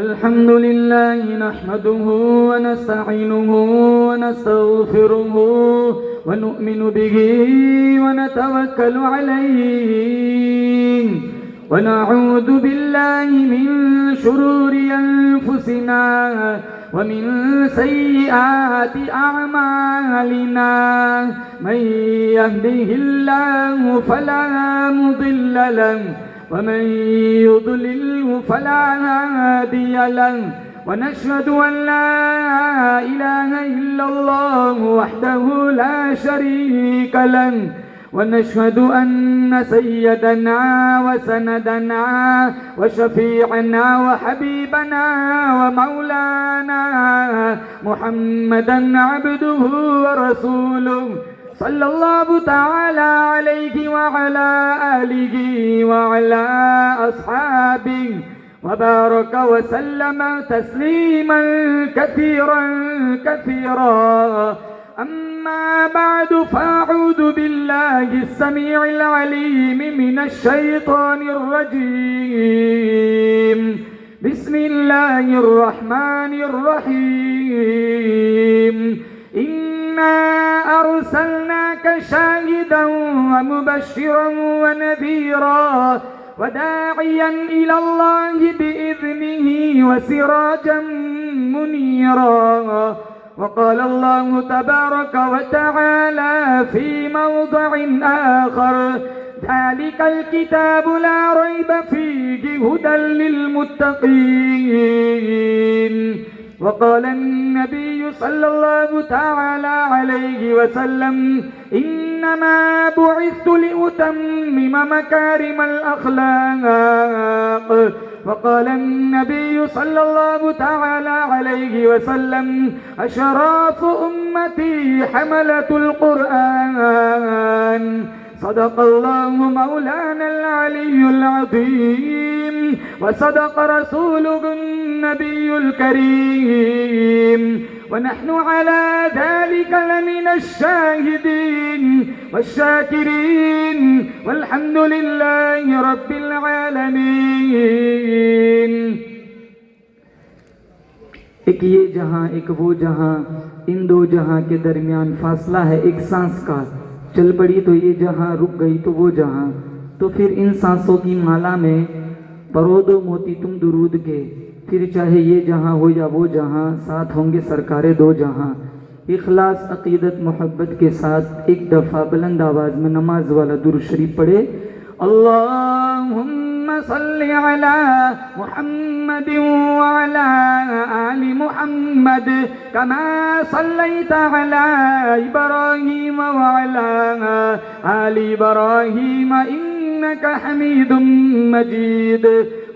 الحمد لله نحمده ونستعينه ونستغفره ونؤمن به ونتوكل عليه ونعوذ بالله من شرور أنفسنا ومن سيئات أعمالنا من يهده الله فلا مضل له ومن يضلله فلا هادي له ونشهد أن لا إله إلا الله وحده لا شريك له ونشهد أن سيدنا وسندنا وشفيعنا وحبيبنا ومولانا محمدا عبده ورسوله صلى الله تعالى عليه وعلى آله وعلى أصحابه وبارك وسلم تسليما كثيرا أما بعد فأعوذ بالله السميع العليم من الشيطان الرجيم بسم الله الرحمن الرحيم إنا أرسلناك شاهدا ومبشرا ونذيرا وداعيا إلى الله بإذنه وسراجا منيرا وقال الله تبارك وتعالى في موضع آخر ذلك الكتاب لا ريب فيه هدى للمتقين وقال النبي صلى الله تعالى عليه وسلم إنما بعثت لأتمم مكارم الأخلاق وقال النبي صلى الله تعالى عليه وسلم أشراف أمتي حملة القرآن صدق الله مولانا العلي العظيم وصدق رسوله النبي الكريم ونحن على ذلك لمن الشاهدين والشاكرين والحمد لله رب العالمين. ایک یہ جہاں ایک وہ جہاں، ان دو جہاں کے درمیان فاصلہ ہے ایک سانس کا. چل پڑی تو یہ جہاں، رک گئی تو وہ جہاں. تو پھر ان سانسوں کی مالا میں پرو دو موتی تم درود کے. پھر چاہے یہ جہاں ہو یا وہ جہاں، ساتھ ہوں گے سرکار دو جہاں. اخلاص، عقیدت، محبت کے ساتھ ایک دفعہ بلند آواز میں نماز والا درود شریف پڑھے. اللهم صل على محمد وعلى آل محمد كما صليت على إبراهيم وعلى آل إبراهيم إنك حميد مجيد.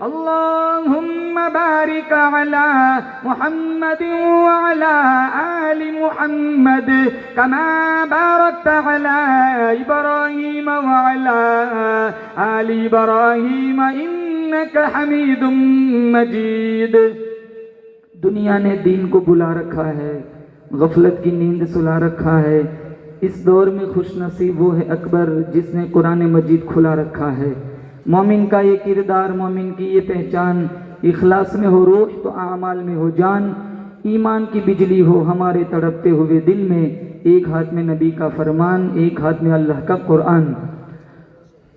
اللهم بارك على محمد وعلى آل محمد كما باركت على إبراهيم وعلى آل إبراهيم إنك حميد مجيد. دنیا نے دین کو بلا رکھا ہے، غفلت کی نیند سلا رکھا ہے. اس دور میں خوش نصیب وہ ہے اکبر جس نے قرآن مجید کھلا رکھا ہے. مومن کا یہ کردار، مومن کی یہ پہچان، اخلاص میں ہو روح تو اعمال میں ہو جان. ایمان کی بجلی ہو ہمارے تڑپتے ہوئے دل میں، ایک ہاتھ میں نبی کا فرمان، ایک ہاتھ میں اللہ کا قرآن.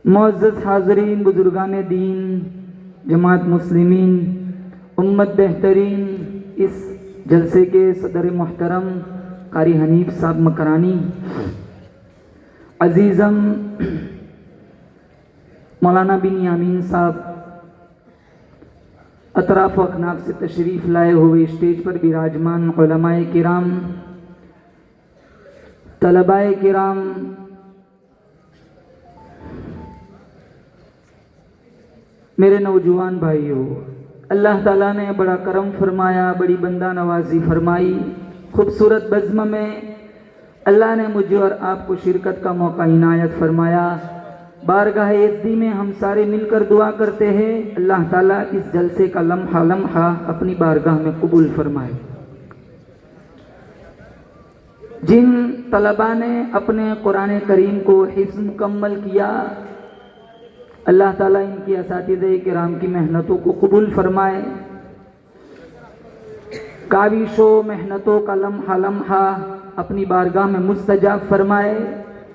معزز حاضرین، بزرگان دین، جماعت مسلمین، امت بہترین، اس جلسے کے صدر محترم قاری حنیف صاحب مکرانی، عزیزم مولانا بن یامین صاحب، اطراف و اکناف سے تشریف لائے ہوئے اسٹیج پر براجمان علماء کرام، طلباء کرام، میرے نوجوان بھائیوں، اللہ تعالیٰ نے بڑا کرم فرمایا، بڑی بندہ نوازی فرمائی. خوبصورت بزم میں اللہ نے مجھے اور آپ کو شرکت کا موقع عنایت فرمایا. بارگاہ یزدی میں ہم سارے مل کر دعا کرتے ہیں اللہ تعالیٰ اس جلسے کا لمحہ لمحہ اپنی بارگاہ میں قبول فرمائے. جن طلباء نے اپنے قرآن کریم کو حفظ مکمل کیا، اللہ تعالیٰ ان کی اساتذہ کرام کی محنتوں کو قبول فرمائے. کاوشوں محنتوں کا لمحہ لمحہ اپنی بارگاہ میں مستجاب فرمائے.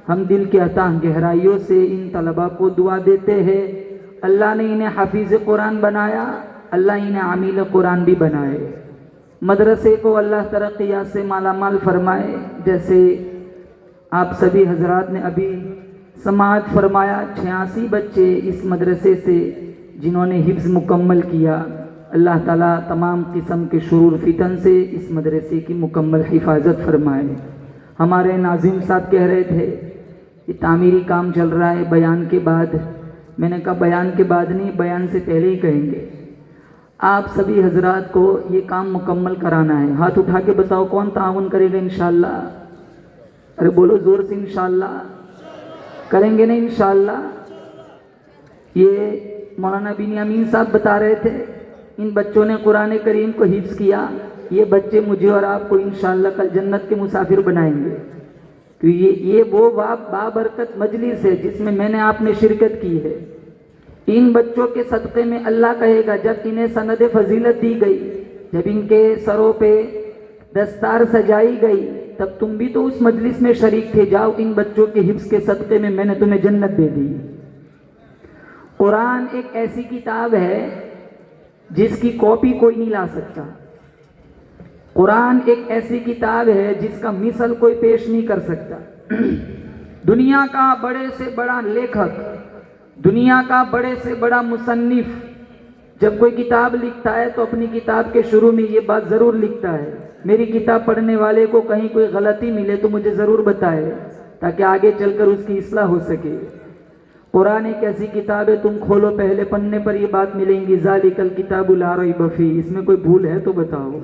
ہم دل کے عطا گہرائیوں سے ان طلباء کو دعا دیتے ہیں، اللہ نے انہیں حافظ قرآن بنایا، اللہ انہیں عامل قرآن بھی بنائے. مدرسے کو اللہ ترقیات سے مالا مال فرمائے. جیسے آپ سبھی حضرات نے ابھی سماعت فرمایا، 86 بچے اس مدرسے سے جنہوں نے حفظ مکمل کیا، اللہ تعالیٰ تمام قسم کے شرور فتن سے اس مدرسے کی مکمل حفاظت فرمائے. ہمارے ناظم صاحب کہہ رہے تھے یہ تعمیری کام چل رہا ہے بیان کے بعد. میں نے کہا بیان کے بعد نہیں، بیان سے پہلے ہی کہیں گے. آپ سبھی حضرات کو یہ کام مکمل کرانا ہے. ہاتھ اٹھا کے بتاؤ کون تعاون کرے گا انشاءاللہ؟ ارے بولو زور سے، انشاءاللہ کریں گے نا انشاءاللہ. یہ مولانا بنیامین صاحب بتا رہے تھے ان بچوں نے قرآن کریم کو حفظ کیا. یہ بچے مجھے اور آپ کو انشاءاللہ کل جنت کے مسافر بنائیں گے. کہ یہ وہ بابرکت مجلس ہے جس میں میں نے آپ نے شرکت کی ہے. ان بچوں کے صدقے میں اللہ کہے گا جب انہیں سند فضیلت دی گئی، جب ان کے سروں پہ دستار سجائی گئی، تب تم بھی تو اس مجلس میں شریک تھے. جاؤ ان بچوں کے حفظ کے صدقے میں نے تمہیں جنت دے دی. قرآن ایک ایسی کتاب ہے جس کی کاپی کوئی نہیں لا سکتا. قرآن ایک ایسی کتاب ہے جس کا مثل کوئی پیش نہیں کر سکتا. دنیا کا بڑے سے بڑا لیکھک، دنیا کا بڑے سے بڑا مصنف جب کوئی کتاب لکھتا ہے تو اپنی کتاب کے شروع میں یہ بات ضرور لکھتا ہے، میری کتاب پڑھنے والے کو کہیں کوئی غلطی ملے تو مجھے ضرور بتائے تاکہ آگے چل کر اس کی اصلاح ہو سکے. قرآن ایک ایسی کتاب ہے، تم کھولو پہلے پنے پر یہ بات ملیں گی، ذالک الکتاب لا ریب فیہ. اس میں کوئی بھول ہے تو بتاؤ.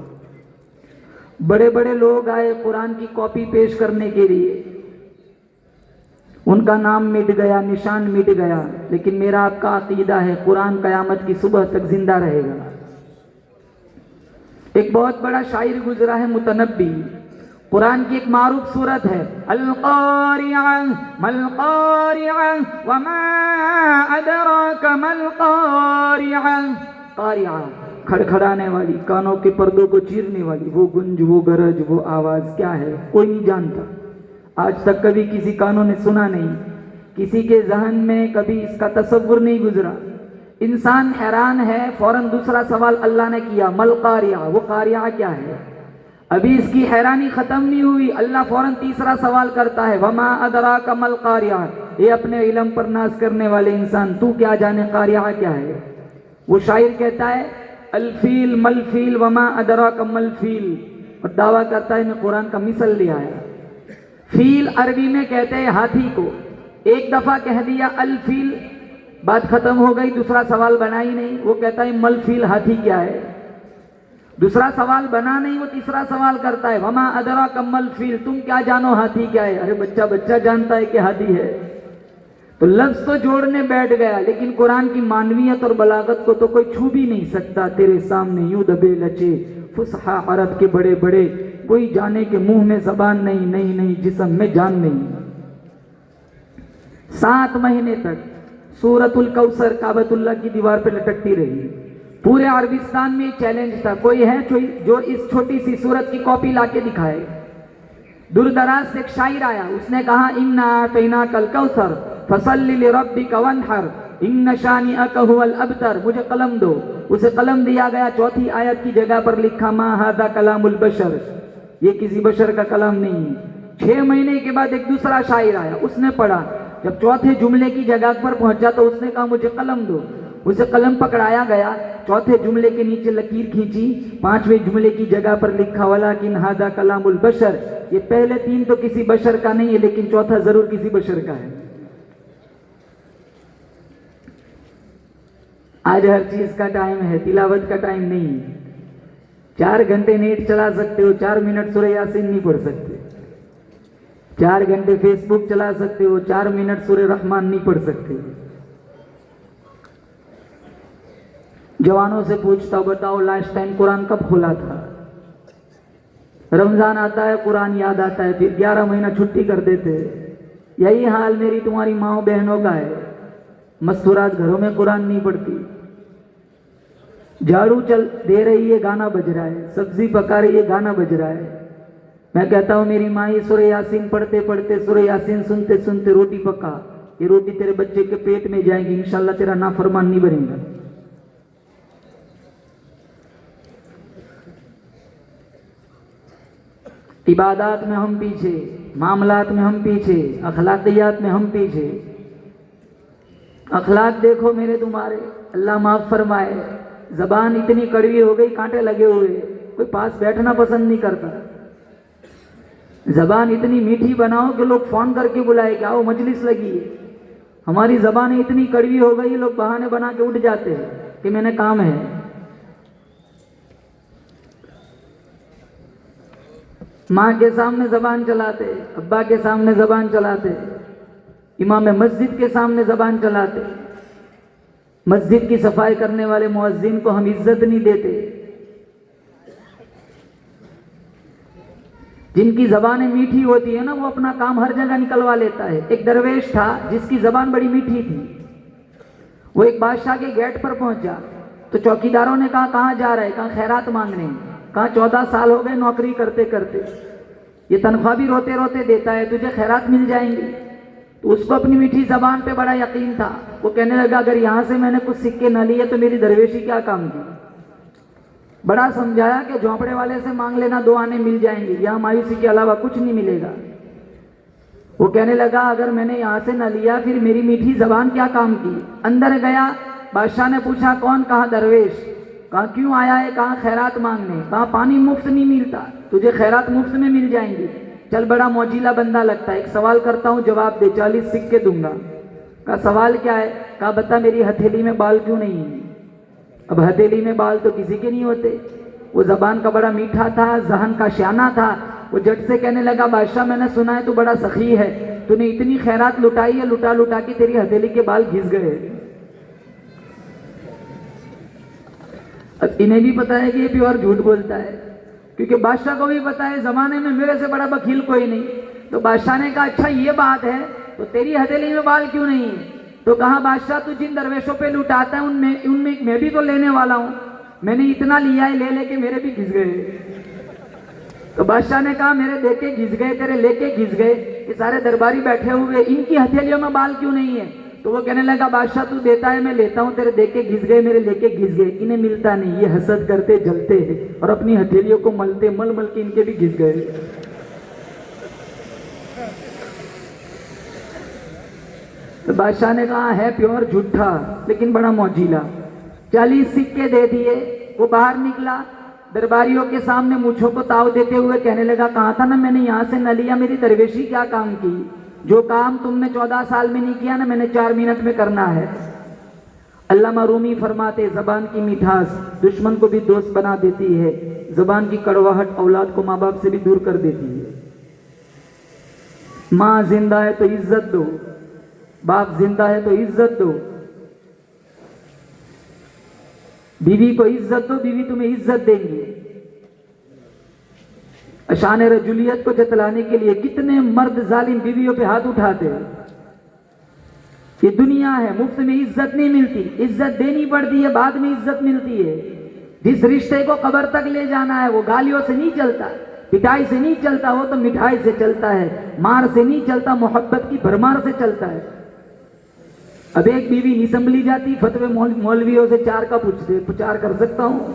بڑے بڑے لوگ آئے قرآن کی کاپی پیش کرنے کے لیے، ان کا نام مٹ گیا، نشان مٹ گیا، لیکن میرا آپ کا عقیدہ ہے قرآن قیامت کی صبح تک زندہ رہے گا. ایک بہت بڑا شاعر گزرا ہے متنبی. قرآن کی ایک معروف سورت ہے القاریعہ مالقاریعہ وما ادراک مالقاریعہ. قاریعہ کھڑکھڑانے والی، کانوں کے پردوں کو چیرنے والی، وہ گنج، وہ گرج، وہ آواز کیا ہے کوئی نہیں جانتا. آج تک کبھی کسی کانوں نے سنا نہیں، کسی کے ذہن میں کبھی اس کا تصور نہیں گزرا. انسان حیران ہے. فوراً دوسرا سوال اللہ نے کیا مل قاریعہ، وہ قاریعہ کیا ہے؟ ابھی اس کی حیرانی ختم نہیں ہوئی، اللہ فوراً تیسرا سوال کرتا ہے وما ادراک مل قاریعہ. یہ اپنے علم پر ناز کرنے والے انسان، تو کیا جانے قاریعہ کیا ہے؟ وہ شاعر کہتا ہے الفیل مل فیل وما ادراک مل فیل، اور دعویٰ کرتا ہے میں قرآن کا مثل لے آیا. فیل عربی میں کہتے ہیں ہاتھی کو. ایک دفعہ کہہ دیا الفیل، بات ختم ہو گئی، دوسرا سوال بنا ہی نہیں. وہ کہتا ہے مل فیل، ہاتھی کیا ہے؟ دوسرا سوال بنا نہیں، وہ تیسرا سوال کرتا ہے وما ادراک مل فیل، تم کیا جانو ہاتھی کیا ہے؟ ارے بچہ جانتا ہے کہ ہاتھی ہے. تو لفظ تو جوڑنے بیٹھ گیا، لیکن قرآن کی معنویت اور بلاغت کو تو کوئی چھو بھی نہیں سکتا. تیرے سامنے یوں دبے لچے فصحا عرب کے بڑے بڑے، کوئی جانے کے منہ میں زبان نہیں، نہیں جسم میں جان نہیں. 7 مہینے تک سورۃ الکوثر کعبۃ اللہ کی دیوار پہ لٹکتی رہی. پورے عربستان میں چیلنج تھا، کوئی ہے جو اس چھوٹی سی سورت کی کاپی لا کے دکھائے. دور دراز سے ایک شاعر آیا، اس نے کہا انا اعطیناک الکوثر فصلی لربک وانحر ان شانئک ھو الابتر. مجھے قلم دو. اسے قلم دیا گیا. 4تھی آیت کی جگہ پر لکھا ما ھذا کلام البشر، یہ کسی بشر کا کلام نہیں. 6 مہینے کے بعد ایک دوسرا شاعر آیا، اس نے پڑھا. جب 4تھے جملے کی جگہ پر پہنچا تو اس نے کہا مجھے قلم دو. اسے قلم پکڑایا گیا. 4تھے جملے کے نیچے لکیر کھینچی. 5ویں جملے کی جگہ پر لکھا ولکن ھذا کلام البشر. یہ پہلے 3 تو کسی بشر کا نہیں ہے، لیکن 4تھا ضرور کسی بشر کا ہے. آج ہر چیز کا ٹائم ہے، تلاوت کا ٹائم نہیں. 4 گھنٹے نیٹ چلا سکتے ہو، 4 منٹ سورہ یاسین نہیں پڑھ سکتے. 4 گھنٹے فیس بک چلا سکتے ہو، 4 منٹ سورہ رحمان نہیں پڑھ سکتے. جوانوں سے پوچھتا ہوں بتاؤ لاسٹ ٹائم قرآن کب کھولا تھا؟ رمضان آتا ہے قرآن یاد آتا ہے، پھر 11 مہینہ چھٹی کر دیتے. یہی حال میری تمہاری ماؤں بہنوں کا ہے. مستورات گھروں میں قرآن نہیں پڑھتی. جھاڑو چل دے رہی ہے گانا بج رہا ہے, سبزی پکا رہی ہے گانا بج رہا ہے. میں کہتا ہوں میری ماں یہ سورہ یاسین پڑھتے پڑھتے, سورہ یاسین سنتے سنتے روٹی پکا, یہ روٹی تیرے بچے کے پیٹ میں جائیں گی, انشاءاللہ تیرا نافرمان نہیں بنے گا. عبادات میں ہم پیچھے, معاملات میں ہم پیچھے, اخلاقیات میں ہم پیچھے. اخلاق دیکھو میرے تمہارے, اللہ معاف فرمائے, زبان اتنی کڑوی ہو گئی کانٹے لگے ہوئے, کوئی پاس بیٹھنا پسند نہیں کرتا. زبان اتنی میٹھی بناؤ کہ لوگ فون کر کے بلائے کہ آؤ مجلس لگی ہے. ہماری زبان اتنی کڑوی ہو گئی لوگ بہانے بنا کے اٹھ جاتے ہیں کہ میں نے کام ہے. ماں کے سامنے زبان چلاتے, ابا کے سامنے زبان چلاتے, امام مسجد کے سامنے زبان چلاتے. مسجد کی صفائی کرنے والے مؤذن کو ہم عزت نہیں دیتے. جن کی زبانیں میٹھی ہوتی ہے نا وہ اپنا کام ہر جگہ نکلوا لیتا ہے. ایک درویش تھا جس کی زبان بڑی میٹھی تھی. وہ ایک بادشاہ کے گیٹ پر پہنچا تو چوکیداروں نے کہا کہاں جا رہا ہے؟ کہا خیرات مانگنے. کہا 14 سال ہو گئے نوکری کرتے کرتے, یہ تنخواہ بھی روتے روتے دیتا ہے, تجھے خیرات مل جائیں گی. تو اس کو اپنی میٹھی زبان پہ بڑا یقین تھا. وہ کہنے لگا اگر یہاں سے میں نے کچھ سکے نہ لیے تو میری درویشی کیا کام کی. بڑا سمجھایا کہ جھونپڑے والے سے مانگ لینا 2 آنے مل جائیں گے, یہاں مایوسی کے علاوہ کچھ نہیں ملے گا. وہ کہنے لگا اگر میں نے یہاں سے نہ لیا پھر میری میٹھی زبان کیا کام کی. اندر گیا, بادشاہ نے پوچھا کون؟ کہا درویش. کہا کیوں آیا ہے؟ کہا خیرات مانگنے. کہا پانی مفت نہیں ملتا, تجھے خیرات مفت میں مل جائیں گی. چل بڑا موجیلا بندہ لگتا ہے, ایک سوال کرتا ہوں جواب دے, 40 سکے دوں گا. کہا سوال کیا ہے؟ کہا بتا میری ہتھیلی میں بال کیوں نہیں ہے؟ اب ہتھیلی میں بال تو کسی کے نہیں ہوتے. وہ زبان کا بڑا میٹھا تھا, ذہن کا شانہ تھا. وہ جٹ سے کہنے لگا بادشاہ میں نے سنا ہے تو بڑا سخی ہے, تو نے اتنی خیرات لٹائی ہے, لٹا لٹا کے تیری ہتھیلی کے بال گھس گئے. اب انہیں بھی پتا ہے کہ یہ پیور جھوٹ بولتا ہے, کیونکہ بادشاہ کو بھی پتا ہے زمانے میں میرے سے بڑا بخیل کوئی نہیں. تو بادشاہ نے کہا اچھا یہ بات ہے تو تیری ہتھیلی میں بال کیوں نہیں ہے؟ تو کہا بادشاہ تو جن درویشوں پہ لٹاتا ہے ان میں میں بھی تو لینے والا ہوں, میں نے اتنا لیا ہے لے کے میرے بھی گھس گئے. تو بادشاہ نے کہا میرے دے کے گھس گئے, تیرے لے کے گھس گئے, کہ سارے درباری بیٹھے ہوئے ان کی ہتھیلیوں میں بال کیوں نہیں ہے؟ تو وہ کہنے لگا بادشاہ تو دیتا ہے میں لیتا ہوں, تیرے دے کے گھس گئے میرے لے کے گھس گئے. انہیں ملتا نہیں, یہ حسد کرتے جلتے ہیں اور اپنی ہتھیلیوں کو ملتے مل مل کے ان کے بھی گھس گئے. تو بادشاہ نے کہا ہے پیور جھوٹا لیکن بڑا موجیلا. 40 سکے دے دیے. وہ باہر نکلا, درباریوں کے سامنے مونچھوں کو تاؤ دیتے ہوئے کہنے لگا کہا تھا نا میں نے یہاں سے نہ لیا, میری درویشی کیا کام کی؟ جو کام تم نے 14 سال میں نہیں کیا نا میں نے 4 منٹ میں کرنا ہے. علامہ رومی فرماتے زبان کی مٹھاس دشمن کو بھی دوست بنا دیتی ہے, زبان کی کڑواہٹ اولاد کو ماں باپ سے بھی دور کر دیتی ہے. ماں زندہ ہے تو عزت دو, باپ زندہ ہے تو عزت دو, بیوی کو عزت دو, بیوی تمہیں عزت دیں گی. شان رجولیت کو جتلانے کے لیے کتنے مرد ظالم بیویوں پہ ہاتھ اٹھاتے ہیں. یہ دنیا ہے, مفت میں عزت نہیں ملتی, عزت دینی پڑتی ہے, بعد میں عزت ملتی ہے. جس رشتے کو قبر تک لے جانا ہے وہ گالیوں سے نہیں چلتا, پٹائی سے نہیں چلتا, وہ تو مٹھائی سے چلتا ہے, مار سے نہیں چلتا, محبت کی بھرمار سے چلتا ہے. اب ایک بیوی نہیں سنبھلی جاتی, فتوے مولویوں سے 4 کا پوچھتے, 4 کر سکتا ہوں.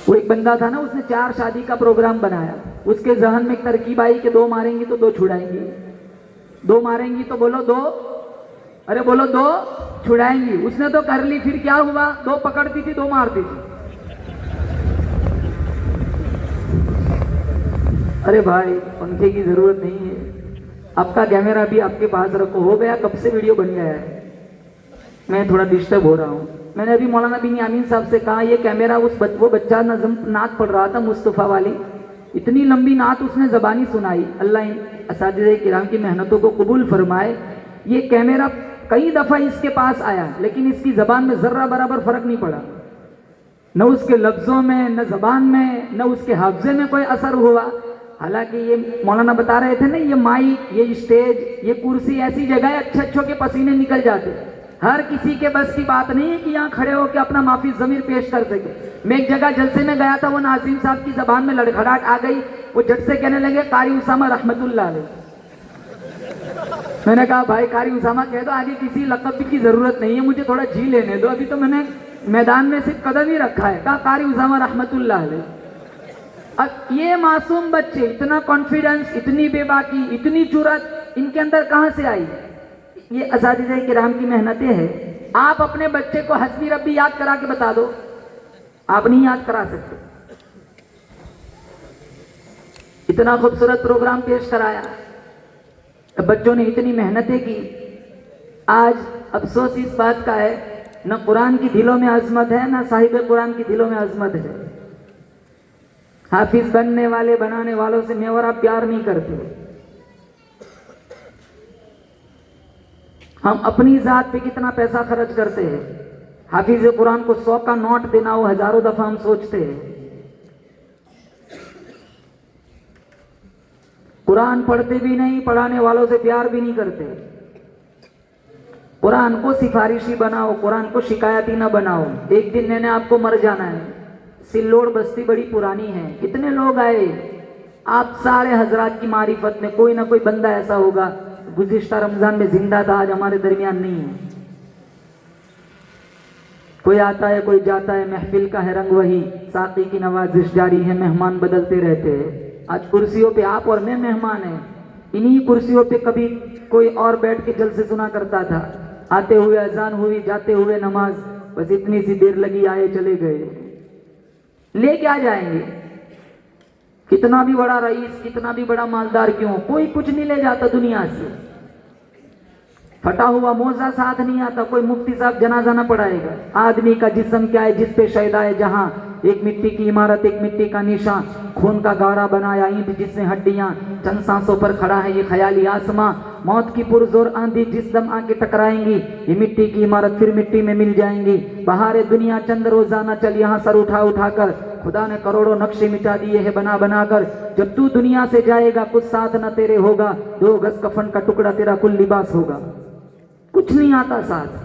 وہ ایک بندہ تھا نا, اس نے 4 شادی کا پروگرام بنایا. اس کے ذہن میں ایک ترکیب آئی کہ 2 ماریں گی تو 2 چھڑائیں گی, 2 ماریں گی تو بولو 2, ارے بولو 2 چھڑائیں گی. اس نے تو کر لی, پھر کیا ہوا؟ 2 پکڑتی تھی 2 مارتی تھی. ارے بھائی پنکھے کی ضرورت نہیں ہے, آپ کا کیمرہ بھی آپ کے پاس رکھو. ہو گیا کب سے ویڈیو بن گیا ہے, میں تھوڑا ڈسٹرب ہو رہا ہوں. میں نے ابھی مولانا بن یامین صاحب سے کہا یہ کیمرہ وہ بچہ نظم نعت پڑھ رہا تھا مصطفیٰ والی, اتنی لمبی نعت اس نے زبانی سنائی. اللہ اساتذہ کرام کی محنتوں کو قبول فرمائے. یہ کیمرہ کئی دفعہ اس کے پاس آیا لیکن اس کی زبان میں ذرہ برابر فرق نہیں پڑا, نہ اس کے لفظوں میں, نہ زبان میں, نہ اس کے حافظے میں کوئی اثر ہوا. حالانکہ یہ مولانا بتا رہے تھے نا, یہ مائک, یہ اسٹیج, یہ کرسی ایسی جگہ ہے اچھے اچھوں کے پسینے نکل جاتے. ہر کسی کے بس کی بات نہیں ہے کہ یہاں کھڑے ہو کے اپنا معافی ضمیر پیش کر سکے. میں ایک جگہ جلسے میں گیا تھا, وہ ناظرین صاحب کی زبان میں لڑکھڑاہٹ آ گئی, وہ جٹ سے کہنے لگے قاری اسامہ رحمت اللہ علیہ. میں نے کہا بھائی قاری اسامہ کہہ دو, آگے کسی لقب کی ضرورت نہیں ہے, مجھے تھوڑا جی لینے دو, ابھی تو میں نے میدان میں صرف قدم ہی رکھا ہے. کہا قاری اسامہ رحمت اللہ علیہ. اب یہ معصوم بچے, اتنا کانفیڈنس, اتنی بے باکی, اتنی جرأت ان کے اندر کہاں سے آئی؟ یہ اساتذہ کرام کی محنتیں ہیں. آپ اپنے بچے کو حسبی ربی یاد کرا کے بتا دو, آپ نہیں یاد کرا سکتے. اتنا خوبصورت پروگرام پیش کرایا, بچوں نے اتنی محنتیں کی. آج افسوس اس بات کا ہے, نہ قرآن کی دلوں میں عظمت ہے, نہ صاحب قرآن کی دلوں میں عظمت ہے. حافظ بننے والے, بنانے والوں سے میں اور آپ پیار نہیں کرتے. ہم اپنی ذات پہ کتنا پیسہ خرچ کرتے ہیں. حافظ قرآن کو 100 کا نوٹ دینا ہو, ہزاروں دفعہ ہم سوچتے ہیں. قرآن پڑھتے بھی نہیں, پڑھانے والوں سے پیار بھی نہیں کرتے. قرآن کو سفارشی بناؤ, قرآن کو شکایتی نہ بناؤ. ایک دن میں نے آپ کو مر جانا ہے. سلوڑ بستی بڑی پرانی ہے, کتنے لوگ آئے. آپ سارے حضرات کی معرفت میں کوئی نہ کوئی بندہ ایسا ہوگا گزشتہ رمضان میں زندہ تھا, آج ہمارے درمیان نہیں ہے. کوئی آتا ہے, کوئی جاتا ہے, محفل کا ہے رنگ وہی, ساقی کی نوازش جاری ہے, مہمان بدلتے رہتے ہیں. آج کرسیوں پہ آپ اور میں مہمان ہیں. انہی کرسیوں پہ کبھی کوئی اور بیٹھ کے جلسے سنا کرتا تھا. آتے ہوئے اذان ہوئی, جاتے ہوئے نماز, بس اتنی سی دیر لگی, آئے چلے گئے. لے کیا جائیں گے؟ کتنا بھی بڑا رئیس, کتنا بھی بڑا مالدار کیوں, کوئی کچھ نہیں لے جاتا دنیا سے. پھٹا ہوا موزہ ساتھ نہیں آتا, کوئی مفتی صاحب جنازہ نہ پڑھائے گا. آدمی کا جسم کیا ہے جس پہ شیدا ہے جہاں, ایک مٹی کی عمارت, ایک مٹی کا نشان, خون کا گارا بنایا اینٹ جس میں ہڈیاں, چند سانسوں پر کھڑا ہے یہ خیالی آسماں. موت کی پرزور آندھی جس دم آ کے ٹکرائیں گی, یہ مٹی کی عمارت پھر مٹی میں مل جائیں گی. بہار دنیا چند روزانہ چل یہاں سر اٹھا اٹھا کر, خدا نے کروڑوں نقشے مٹا دیے ہیں بنا بنا کر. جب تو دنیا سے جائے گا کچھ ساتھ نہ تیرے ہوگا, 2 گز کفن کا ٹکڑا تیرا کل لباس ہوگا. کچھ نہیں آتا ساتھ.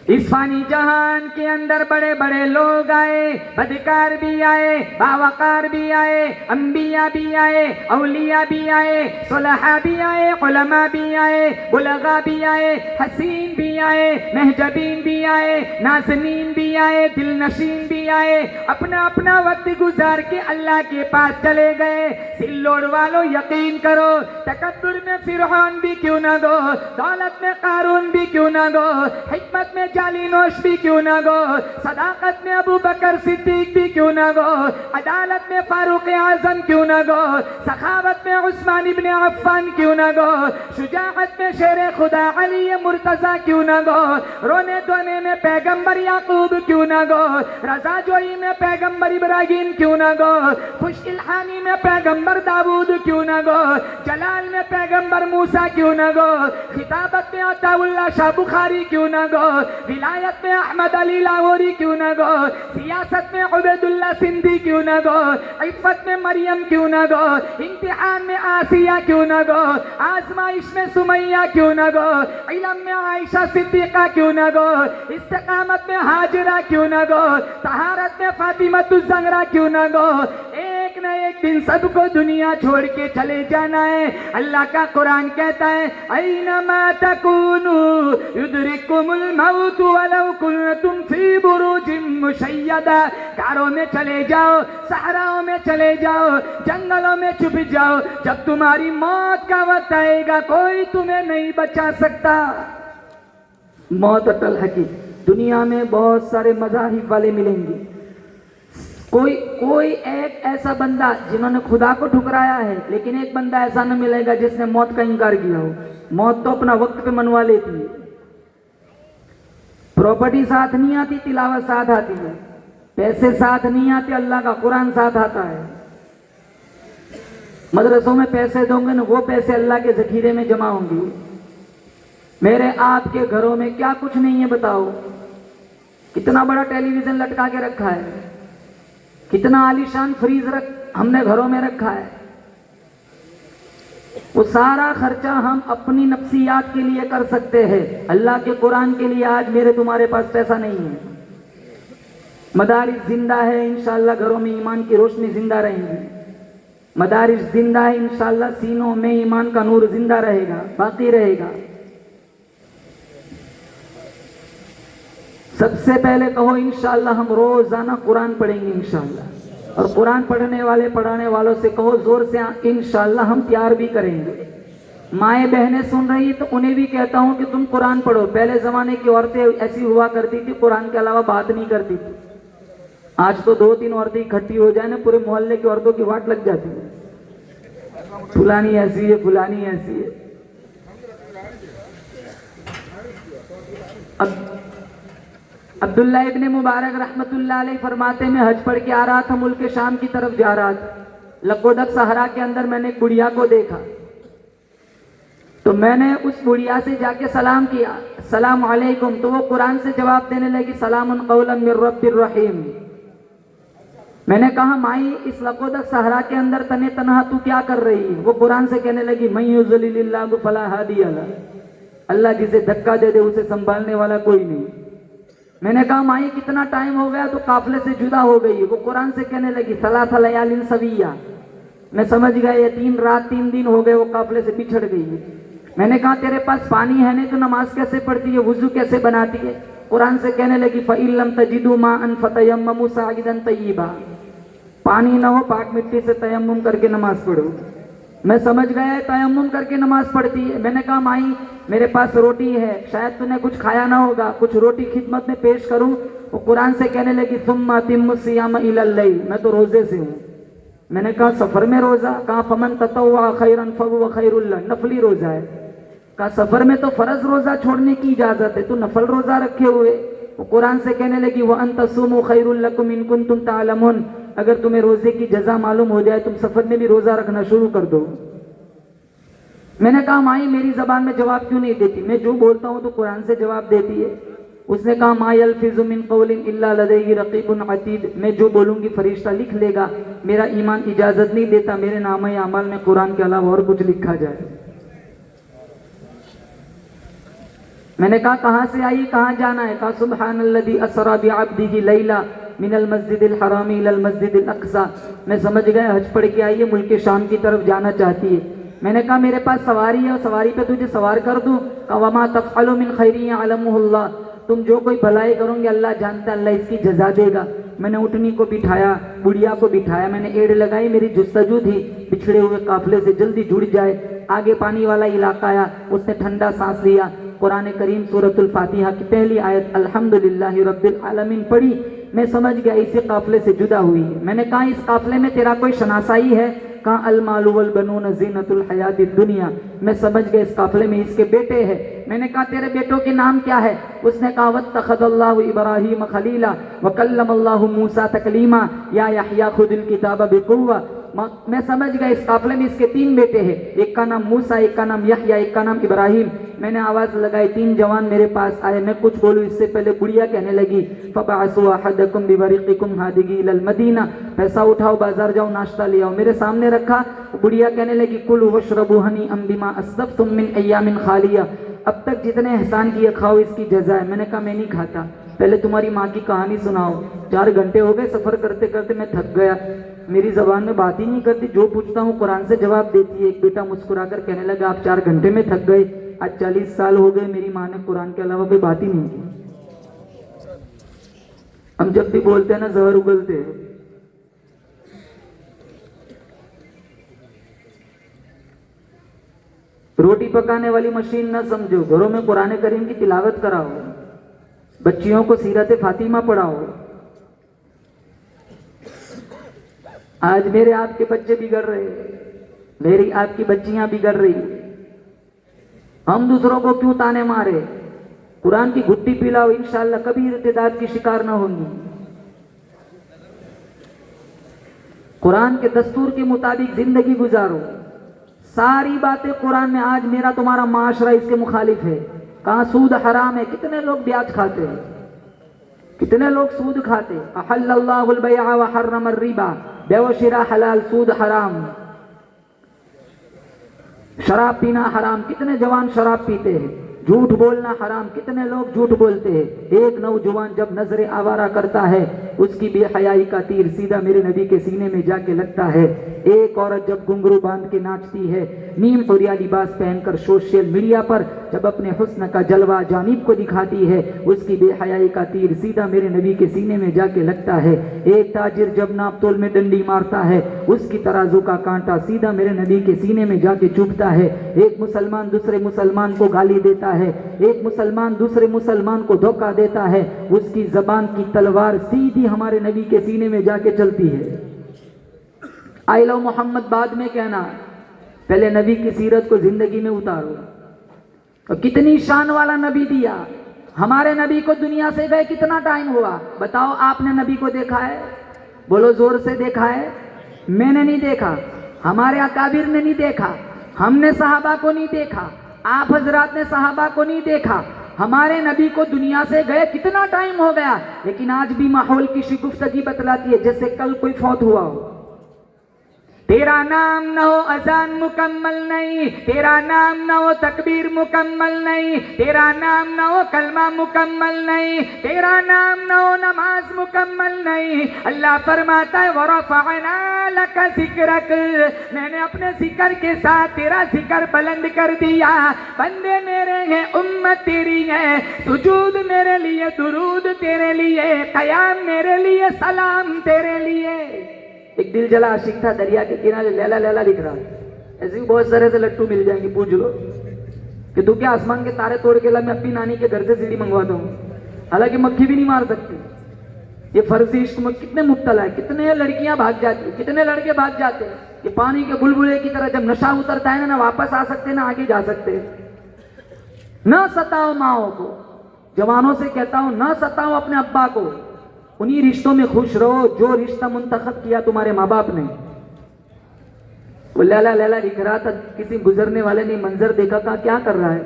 اس فانی جہان کے اندر بڑے بڑے لوگ آئے, بدکار بھی آئے, باوقار بھی آئے, انبیاء بھی آئے, اولیاء بھی آئے, صلحاء بھی آئے, علماء بھی آئے, بلغاء بھی آئے, حسین بھی آئے, محجبین بھی آئے, نازنین بھی آئے, دل نشین بھی آئے. اپنا اپنا وقت گزار کے اللہ کے پاس چلے گئے. سلوڑ والوں یقین کرو, تکبر میں فرعون بھی کیوں نہ گو, دولت میں قارون بھی کیوں نہ گو, حکمت میں جعلی نوش بھی کیوں نہ گو, صداقت میں ابو بکر صدیق بھی کیوں نہ گو, عدالت میں فاروق اعظم کیوں نہ گو, سخاوت میں عثمان ابن عفان کیوں نہ گو, شجاعت میں شیر خدا علی مرتضی کیوں نہ گو, رونے دھونے میں پیغمبر یعقوب کیوں نہ گو, رضا جوئی میں پیغمبر ابراہیم کیوں نہ گو, خوش الحانی میں پیغمبر داؤد کیوں نہ گو, جلال میں پیغمبر موسیٰ کیوں نہ گو, خطابت میں عطا اللہ شاہ بخاری کیوں نہ گو, ولایت میں احمد علی لاہوری کیوں نہ گو, سیاست میں عبید اللہ سندھی کیوں نہ گو, عفت میں مریم کیوں نہ گو, امتحان میں آسیہ کیوں نہ گو, آزمائش میں سمیہ کیوں نہ گو, علم میں عائشہ صدیقہ کیوں نہ گو, استقامت میں ہاجرہ کیوں نہ گو, طہارت میں فاطمۃ الزہرا کیوں نہ گو. ایک نہ ایک دن سب کو دنیا چھوڑ کے چلے جانا ہے. اللہ کا قرآن کہتا ہے اینما تکونوا یدرککم الموت ولو کنتم فی بروج مشیدہ. کاروں میں چلے جاؤ, صحراؤں میں چلے جاؤ, جنگلوں میں چھپ جاؤ, جب تمہاری موت کا وقت آئے گا کوئی تمہیں نہیں بچا سکتا. موت اٹل حقیقت. دنیا میں بہت سارے مذاہب والے ملیں گے, کوئی ایک ایسا بندہ جنہوں نے خدا کو ٹھکرایا ہے, لیکن ایک بندہ ایسا نہ ملے گا جس نے موت کا انکار کیا ہو. موت تو اپنا وقت پہ منوا لیتی ہے. پراپرٹی ساتھ نہیں آتی, تلاوت ساتھ آتی ہے. پیسے ساتھ نہیں آتے, اللہ کا قرآن ساتھ آتا ہے. مدرسوں میں پیسے دوں گے نا, وہ پیسے اللہ کے ذخیرے میں جمع ہوں گے. میرے آپ کے گھروں میں کیا کچھ نہیں ہے بتاؤ. کتنا بڑا ٹیلی ویژن لٹکا کے رکھا ہے, کتنا عالیشان فریز ہم نے گھروں میں رکھا ہے. وہ سارا خرچہ ہم اپنی نفسیات کے لیے کر سکتے ہیں، اللہ کے قرآن کے لیے آج میرے تمہارے پاس پیسہ نہیں ہے۔ مدارس زندہ ہے، انشاءاللہ گھروں میں ایمان کی روشنی زندہ رہیں گی۔ مدارس زندہ ہے، انشاءاللہ سینوں میں ایمان کا نور زندہ رہے گا، باقی رہے گا۔ سب سے پہلے کہو انشاءاللہ ہم روزانہ قرآن پڑھیں گے انشاءاللہ، اور قرآن پڑھنے والے پڑھانے والوں سے کہو زور سے انشاءاللہ ہم پیار بھی کریں گے۔ مائیں بہنیں سن رہی تو انہیں بھی کہتا ہوں کہ تم قرآن پڑھو۔ پہلے زمانے کی عورتیں ایسی ہوا کرتی تھی، قرآن کے علاوہ بات نہیں کرتی تھی۔ آج تو 2-3 عورتیں اکٹھی ہو جائیں نا، پورے محلے کی عورتوں کی واٹ لگ جاتی ہے، فلانی ایسی ہے، فلانی ایسی ہے۔ اب عبداللہ ابن مبارک رحمت اللہ علیہ فرماتے میں حج پڑھ کے آ رہا تھا، ملک شام کی طرف جا رہا تھا، لکودک صحرا کے اندر میں نے ایک بڑھیا کو دیکھا، تو میں نے اس بڑھیا سے جا کے سلام کیا، السلام علیکم، تو وہ قرآن سے جواب دینے لگی، سلام قولا من رب الرحیم۔ میں نے کہا مائی اس لکودک صحرا کے اندر تنے تنہا تو کیا کر رہی ہے؟ وہ قرآن سے کہنے لگی، من یضلل اللہ فلا ہادی لہ، اللہ جسے دھکا دے دے اسے سنبھالنے والا کوئی نہیں۔ میں نے کہا مائی کتنا ٹائم ہو گیا؟ تو قافلے سے جدا ہو گئی۔ وہ قرآن سے کہنے لگی، ثلاث لیال سویہ، میں سمجھ گیا یہ 3 رات 3 دن ہو گئے وہ قافلے سے بچھڑ گئی ہے۔ میں نے کہا تیرے پاس پانی ہے نہیں تو نماز کیسے پڑھتی ہے، وضو کیسے بناتی ہے؟ قرآن سے کہنے لگی، فَإِن لَّمْ تَجِدُوا مَاءً فَتَيَمَّمُوا صَعِيدًا طَيِّبًا، پانی نہ ہو پاک مٹی سے تیمم کر کے نماز پڑھو۔ میں سمجھ گیا تیمم کر کے نماز پڑھتی ہے۔ میں نے کہا مائی میرے پاس روٹی ہے، شاید تو نے کچھ کھایا نہ ہوگا، کچھ روٹی خدمت میں پیش کروں؟ وہ قرآن سے کہنے لگی، ثُمَّ أَتِمُّوا الصِّيَامَ إِلَى اللَّيْلِ، میں تو روزے سے ہوں۔ میں نے کہا سفر میں روزہ؟ کہا فَمَن تَطَوَّعَ خَيْرًا فَهُوَ خَيْرٌ لَهُ، نفلی روزہ ہے۔ کہا سفر میں تو فرض روزہ چھوڑنے کی اجازت ہے، تو نفل روزہ رکھے ہوئے۔ وہ قرآن سے کہنے لگی، وَأَن تَصُومُوا خَيْرٌ لَكُمْ إِن كُنتُمْ تَعْلَمُونَ، اگر تمہیں روزے کی جزا معلوم ہو جائے تم سفر میں بھی روزہ رکھنا شروع کر دو۔ میں نے کہا مائی میری زبان میں جواب کیوں نہیں دیتی؟ میں جو بولتا ہوں تو قرآن سے جواب دیتی ہے۔ اس نے کہا ما یلفظ من قول الا لدیہ رقیب عتید، میں جو بولوں گی فرشتہ لکھ لے گا، میرا ایمان اجازت نہیں دیتا میرے نامہ اعمال میں قرآن کے علاوہ اور کچھ لکھا جائے۔ میں نے کہا کہاں سے آئی، کہاں جانا ہے؟ کہا سبحان الذی اسری بعبدہ لیلا من المسجد الحرام الى المسجد الاقصی، میں سمجھ گیا حج پڑھ کے آئی ہے، ملک شام کی طرف جانا چاہتی ہے۔ میں نے کہا میرے پاس سواری ہے اور سواری پہ تجھے سوار کر دوں؟ کہا وما تفعلوا من خیر یعلمہ اللہ، تم جو کوئی بھلائی کرو گے اللہ جانتا ہے، اللہ اس کی جزا دے گا۔ میں نے اونٹنی کو بٹھایا، بڑھیا کو بٹھایا، میں نے ایڑ لگائی، میری جستجو تھی بچھڑے ہوئے قافلے سے جلدی جڑ جائے۔ آگے پانی والا علاقہ آیا، اس نے ٹھنڈا سانس لیا، قرآن کریم سورۃ الفاتحہ کی پہلی آیت الحمدللہ رب العالمین پڑھی۔ میں سمجھ گیا اسی قافلے سے جدا ہوئی ہے۔ میں نے کہا اس قافلے میں تیرا کوئی شناسائی ہے؟ کہا المال والبنون زینت الحیات الدنیا، میں سمجھ گیا اس قافلے میں اس کے بیٹے ہیں۔ میں نے کہا تیرے بیٹوں کے نام کیا ہے؟ اس نے کہا واتخذ اللہ ابراہیم خلیلا وکلم اللہ موسیٰ تکلیما یا یحییٰ خذ الکتاب بقوہ۔ میں سمجھ گیا اس قافلے میں اس کے 3 بیٹے ہیں، ایک کا نام موسیٰ، ایک کا نام یحییٰ، ایک کا نام ابراہیم۔ میں نے آواز لگائی، 3 جوان میرے پاس آئے، میں کچھ بولوں اس سے پہلے بڑھیا کہنے لگی فبعثوا احدکم بورقکم هذه الى المدینہ، پیسہ اٹھاؤ بازار جاؤ ناشتہ لے آؤ۔ میرے سامنے رکھا، بڑھیا کہنے لگی کلوا واشربوا هنیئا بما اسلفتم من ایام خالیہ، اب تک جتنے احسان کیے کھاؤ اس کی جزا ہے۔ میں نے کہا میں نہیں کھاتا، پہلے تمہاری ماں کی کہانی سناؤ۔ 4 گھنٹے ہو گئے سفر کرتے کرتے میں تھک گیا، میری زبان میں بات ہی نہیں کرتی، جو پوچھتا ہوں قرآن سے جواب دیتی ہے۔ ایک بیٹا مسکرا کر کہنے لگا آپ 4 گھنٹے میں تھک گئے، آج 40 سال ہو گئے میری ماں نے قرآن کے علاوہ کوئی بات ہی نہیں کی۔ ہم جب بھی بولتے ہیں نا زہر اگلتے ہیں۔ روٹی پکانے والی مشین نہ سمجھو، گھروں میں قرآن کریم کی تلاوت کراؤ، بچیوں کو سیرت فاطمہ پڑھاؤ۔ آج میرے آپ کے بچے بگڑ رہے ہیں، میری آپ کی بچیاں بگڑ رہی ہیں، ہم دوسروں کو کیوں تانے مارے؟ قرآن کی گھٹی پلاؤ، انشاءاللہ کبھی ارتداد کی شکار نہ ہوں گی۔ قرآن کے دستور کے مطابق زندگی گزارو۔ ساری باتیں قرآن میں، آج میرا تمہارا معاشرہ اس کے مخالف ہے۔ کہاں سود حرام ہے، کتنے لوگ بیاج کھاتے ہیں، کتنے لوگ سود کھاتے ہیں۔ احل اللہ البیع وحرم الربا، بیع و شراء حلال، سود حرام۔ شراب پینا حرام، کتنے جوان شراب پیتے ہیں. جھوٹ بولنا حرام، کتنے لوگ جھوٹ بولتے ہیں. ایک نوجوان جب نظر آوارہ کرتا ہے اس کی بے حیائی کا تیر سیدھا میرے نبی کے سینے میں جا کے لگتا ہے. ایک عورت جب گھنگرو باندھ کے ناچتی ہے، نیم عریاں لباس پہن کر سوشل میڈیا پر جب اپنے حسن کا جلوہ جانب کو دکھاتی ہے، اس کی بے حیائی کا تیر سیدھا میرے نبی کے سینے میں جا کے لگتا ہے. ایک تاجر جب ناپ تول میں ڈنڈی مارتا ہے، اس کی ترازو کا کانٹا سیدھا میرے نبی کے سینے میں جا کے چبھتا ہے. ایک مسلمان دوسرے مسلمان کو گالی دیتا ہے، ایک مسلمان دوسرے مسلمان کو دھوکہ دیتا ہے، اس کی زبان کی تلوار سیدھی ہمارے نبی کے سینے میں جا کے چلتی ہے. آئی لو محمد بعد میں کہنا، پہلے نبی کی سیرت کو زندگی میں اتارو. اور کتنی شان والا نبی دیا. ہمارے نبی کو دنیا سے گئے کتنا ٹائم ہوا؟ بتاؤ، آپ نے نبی کو دیکھا ہے؟ بولو زور سے، دیکھا ہے؟ میں نے نہیں دیکھا، ہمارے اکابر نے نہیں دیکھا، ہم نے صحابہ کو نہیں دیکھا، آپ حضرات نے صحابہ کو نہیں دیکھا. ہمارے نبی کو دنیا سے گئے کتنا ٹائم ہو گیا، لیکن آج بھی ماحول کی شگفتگی بتلاتی ہے جیسے کل کوئی فوت ہوا ہو. تیرا نام نہ ہو اذان مکمل نہیں، تیرا نام نہ ہو تکبیر مکمل نہیں، تیرا نام نہ ہو کلمہ مکمل نہیں، تیرا نام نہ ہو نماز مکمل نہیں. اللہ فرماتا ہے وَرَفَعْنَا لَكَ ذِكْرَكَ، میں نے اپنے ذکر کے ساتھ تیرا ذکر بلند کر دیا. بندے میرے ہیں، امت تیری ہے، سجود میرے لیے، درود تیرے لیے، قیام میرے لیے، سلام تیرے لیے. ایک دل جلا عاشق تھا، دریا کے کنارے لیلا لیلا لکھ رہا. ایسے بھی بہت سارے سے لٹو مل جائیں گے، پوچھ لو کہ تو کیا آسمان کے تارے توڑ کے لا، میں اپنی نانی کے گھر سے سیڑھی منگواتا ہوں. حالانکہ مکھی بھی نہیں مار سکتی. یہ فرضی عشق میں کتنے مبتلا ہے، کتنے لڑکیاں بھاگ جاتی، کتنے لڑکے بھاگ جاتے ہیں. کہ پانی کے بلبلے کی طرح جب نشہ اترتا ہے نہ واپس آ سکتے نہ آگے جا سکتے. نہ ستاؤ ماؤں کو، جوانوں سے کہتا ہوں نہ ستاؤ اپنے ابا کو. انہی رشتوں میں خوش رہو جو رشتہ منتخب کیا تمہارے ماں باپ نے. وہ لیلا لیلا لکھ رہا تھا، کسی گزرنے والے نے منظر دیکھا، کہا کیا کر رہا ہے؟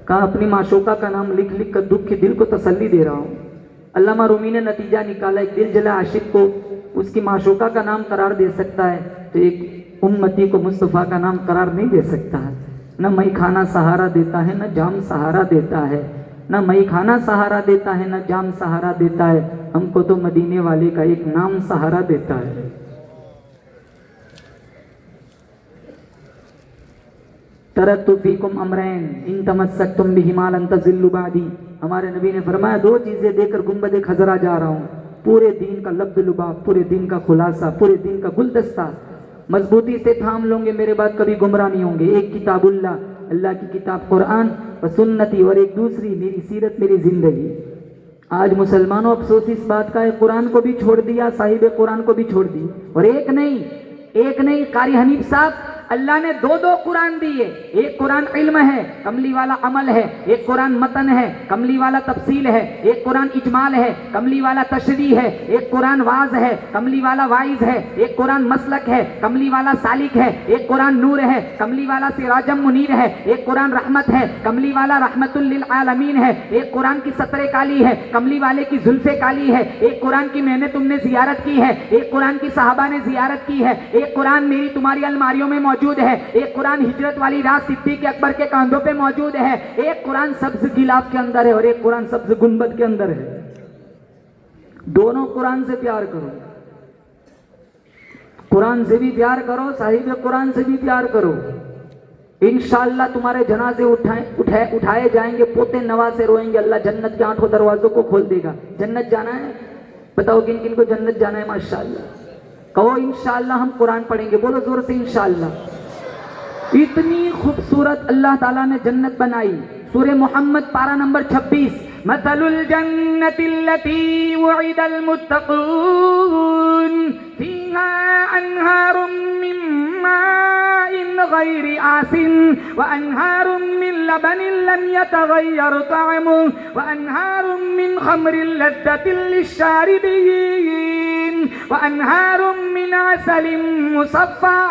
کہا اپنی معشوقہ کا نام لکھ لکھ کر دکھ کے دل کو تسلی دے رہا ہوں. علامہ رومی نے نتیجہ نکالا، ایک دل جلا عاشق کو اس کی معشوقہ کا نام قرار دے سکتا ہے تو ایک امتی کو مصطفیٰ کا نام قرار نہیں دے سکتا ہے. نہ مئی کھانا سہارا دیتا ہے، نہ جام سہارا دیتا ہے. نہ مئی کھانا سہارا دیتا ہے، نہ جام سہارا دیتا ہے. ہم کو تو مدینے والے کا ایک نام سہارا دیتا ہے. ترکت فیکم امرین ان تمسکتم بہما لن تضلوا بعدی. ہمارے نبی نے فرمایا دو چیزیں دے کر گنبد خضرا جا رہا ہوں، پورے دین کا لبد لباب، پورے دین کا خلاصہ، پورے دین کا گلدستہ. مضبوطی سے تھام لوں گے، میرے بعد کبھی گمراہ نہیں ہوں گے. ایک کتاب اللہ کی کتاب قرآن و سنتی، اور ایک دوسری میری سیرت، میری زندگی. آج مسلمانوں افسوس اس بات کا ہے، قرآن کو بھی چھوڑ دیا، صاحب قرآن کو بھی چھوڑ دی. اور ایک نہیں قاری حنیف صاحب، اللہ نے دو قرآن دیے. ایک قرآن علم ہے، کملی والا عمل ہے. ایک قرآن متن ہے، کملی والا تفصیل ہے. ایک قرآن اجمال ہے، کملی والا تشریح ہے. ایک قرآن واعظ ہے، کملی والا واعظ ہے. ایک قرآن مسلک ہے، کملی والا سالک ہے. ایک قرآن نور ہے، کملی والا سراجم منیر ہے. ایک قرآن رحمت ہے، کملی والا رحمت للعالمین ہے. ایک قرآن کی سطر کالی ہے، کملی والے کی زلف کالی ہے. ایک قرآن کی میں نے تم نے زیارت کی ہے، ایک قرآن کی صحابہ نے زیارت کی ہے. ایک قرآن میری تمہاری الماریوں میں موجود ہے. ایک قرآن ہجرت والی رات صدیق اکبر کے کاندھوں پہ موجود ہے. ایک قرآن سبز گلاف کے اندر ہے اور ایک قرآن سبز گنبد کے اندر ہے. دونوں قرآن سے پیار کرو، قرآن سے بھی پیار کرو، صاحب قرآن سے بھی پیار کرو. انشاءاللہ تمہارے جنازے اٹھائے جائیں گے، پوتے نوازے روئیں گے. اللہ جنت کے 8 دروازوں کو کھول دے گا. جنت جانا ہے؟ بتاؤ کن کن کو جنت جانا ہے؟ ماشاءاللہ کہو انشاءاللہ ہم قرآن پڑھیں گے. بولو زور سے انشاءاللہ. اتنی خوبصورت اللہ تعالیٰ نے جنت بنائی. سورہ محمد پارہ نمبر 26، مثل الجنت التي وعد المتقون فيها انہار من ماء غیر آسن وانہار من لبن لم يتغیر طعمه وانہار من خمر لذة للشاربین وانہار من عسل مصفى.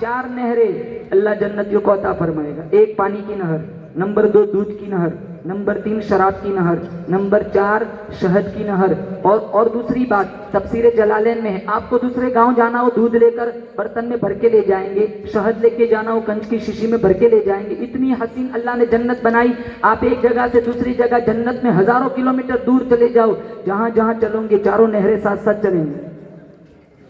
4 نہریں اللہ جنتیوں کو عطا فرمائے گا. ایک پانی کی نہر، نمبر 2 دودھ کی نہر، نمبر 3 شراب کی نہر، نمبر 4 شہد کی نہر. اور دوسری بات تفسیر جلالین میں ہے، آپ کو دوسرے گاؤں جانا ہو دودھ لے کر برتن میں بھر کے لے جائیں گے، شہد لے کے جانا ہو کنچ کی شیشی میں بھر کے لے جائیں گے. اتنی حسین اللہ نے جنت بنائی. آپ ایک جگہ سے دوسری جگہ جنت میں ہزاروں کلومیٹر دور چلے جاؤ، جہاں جہاں چلو گے چاروں نہریں ساتھ ساتھ چلیں گے.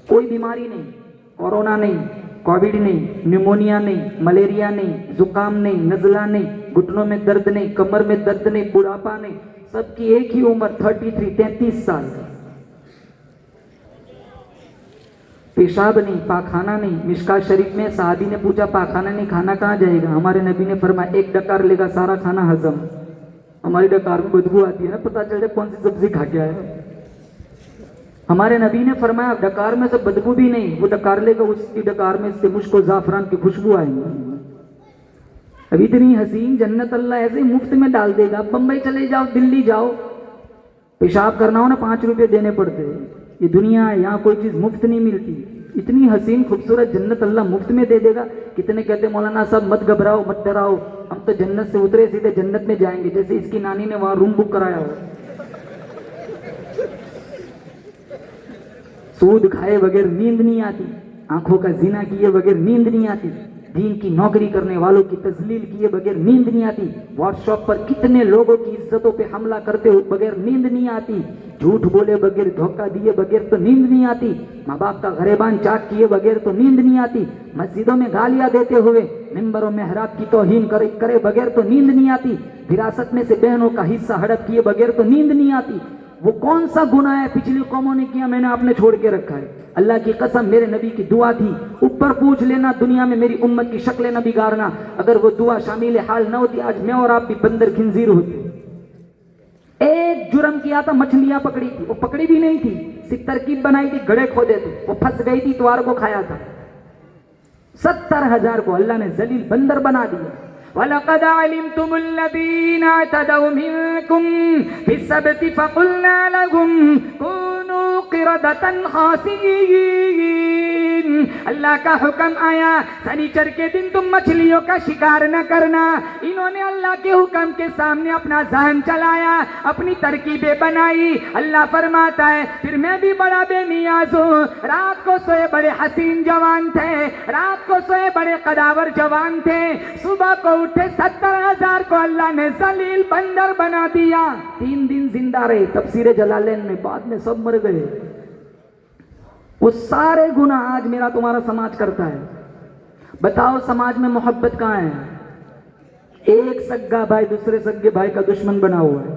کوئی بیماری نہیں، کورونا نہیں، کووڈ نہیں، نیمونیا نہیں، ملیریا نہیں، زکام نہیں، نزلہ نہیں، گھٹنوں میں درد نہیں، کمر میں درد نہیں، بڑھاپا نہیں. سب کی ایک ہی عمر 33 سال. پیشاب نہیں، پاخانہ نہیں. مشکات شریف میں صحابی نے پوچھا پاخانہ نہیں کھانا کہاں جائے گا؟ ہمارے نبی نے فرمایا ایک ڈکار لے گا سارا کھانا ہضم. ہماری ڈکار میں بدبو آتی ہے نا، پتہ چل جائے کون سی سبزی کھا کے آیا. ہمارے نبی نے فرمایا ڈکار میں سے بدبو بھی نہیں، وہ ڈکار لے گا اس کی ڈکار میں سے مشک و زعفران کی خوشبو آئیں گی. اب اتنی حسین جنت اللہ ایسے مفت میں ڈال دے گا. بمبئی چلے جاؤ، دلی جاؤ، پیشاب کرنا ہو نا 5 روپے دینے پڑتے. یہ دنیا ہے، یہاں کوئی چیز مفت نہیں ملتی. اتنی حسین خوبصورت جنت اللہ مفت میں دے دے گا. کتنے کہتے مولانا صاحب مت گھبراؤ مت ڈراؤ، ہم تو جنت سے اترے سیدھے جنت میں جائیں گے، جیسے اس کی نانی نے وہاں روم بک کرایا ہو. سود کھائے بغیر نیند نہیں آتی، آنکھوں کا زنا کیے بغیر نیند نہیں آتی، دین کی نوکری کرنے والوں کی تذلیل کیے بغیر نیند نہیں آتی، واٹس ایپ پر کتنے لوگوں کی عزتوں پہ حملہ کرتے ہوئے بغیر نیند نہیں آتی، جھوٹ بولے بغیر دھوکہ دیے بغیر تو نیند نہیں آتی، ماں باپ کا غریبان چاک کیے بغیر تو نیند نہیں آتی، مسجدوں میں گالیاں دیتے ہوئے منبر و محراب کی توہین کرے بغیر تو نیند نہیں آتی، وراثت میں سے بہنوں کا حصہ ہڑپ کیے بغیر تو نیند نہیں آتی. وہ کون سا گناہ ہے پچھلی قوموں نے کیا میں نے آپ نے چھوڑ کے رکھا ہے؟ اللہ کی قسم میرے نبی کی دعا تھی، اوپر پوچھ لینا دنیا میں میری امت کی شکل نہ بگاڑنا. اگر وہ دعا شامل حال نہ ہوتی آج میں اور آپ بھی بندر خنزیر ہوتے. ایک جرم کیا تھا، مچھلیاں پکڑی تھی، وہ پکڑی بھی نہیں تھی، صرف ترکیب بنائی تھی، گڑھے کھودے تھے، وہ پھنس گئی تھی، اتوار کو کھایا تھا. 70,000 کو اللہ نے ذلیل بندر بنا دیا. وَلَقَدْ عَلِمْتُمُ الَّذِينَ اعْتَدَوْا مِنْكُمْ فِي السَّبْتِ فَقُلْنَا لَهُمْ كُونُوا قِرَدَةً خَاسِئِينَ. اللہ کا حکم آیا سنیچر کے دن تم مچھلیوں کا شکار نہ کرنا. انہوں نے اللہ کے حکم کے سامنے اپنا ذہن چلایا، اپنی ترکیبیں بنائی. اللہ فرماتا ہے پھر میں بھی بڑا بے نیاز ہوں. رات کو سوئے بڑے حسین جوان تھے، رات کو سوئے بڑے قداور جوان تھے، صبح کو اٹھے 70,000 کو اللہ نے ذلیل بندر بنا دیا. 3 دن زندہ رہے تفسیر جلالین میں، بعد میں سب مر گئے. وہ سارے گناہ آج میرا تمہارا سماج کرتا ہے. بتاؤ سماج میں محبت کہاں ہے؟ ایک سگا بھائی دوسرے سگے بھائی کا دشمن بنا ہوا ہے.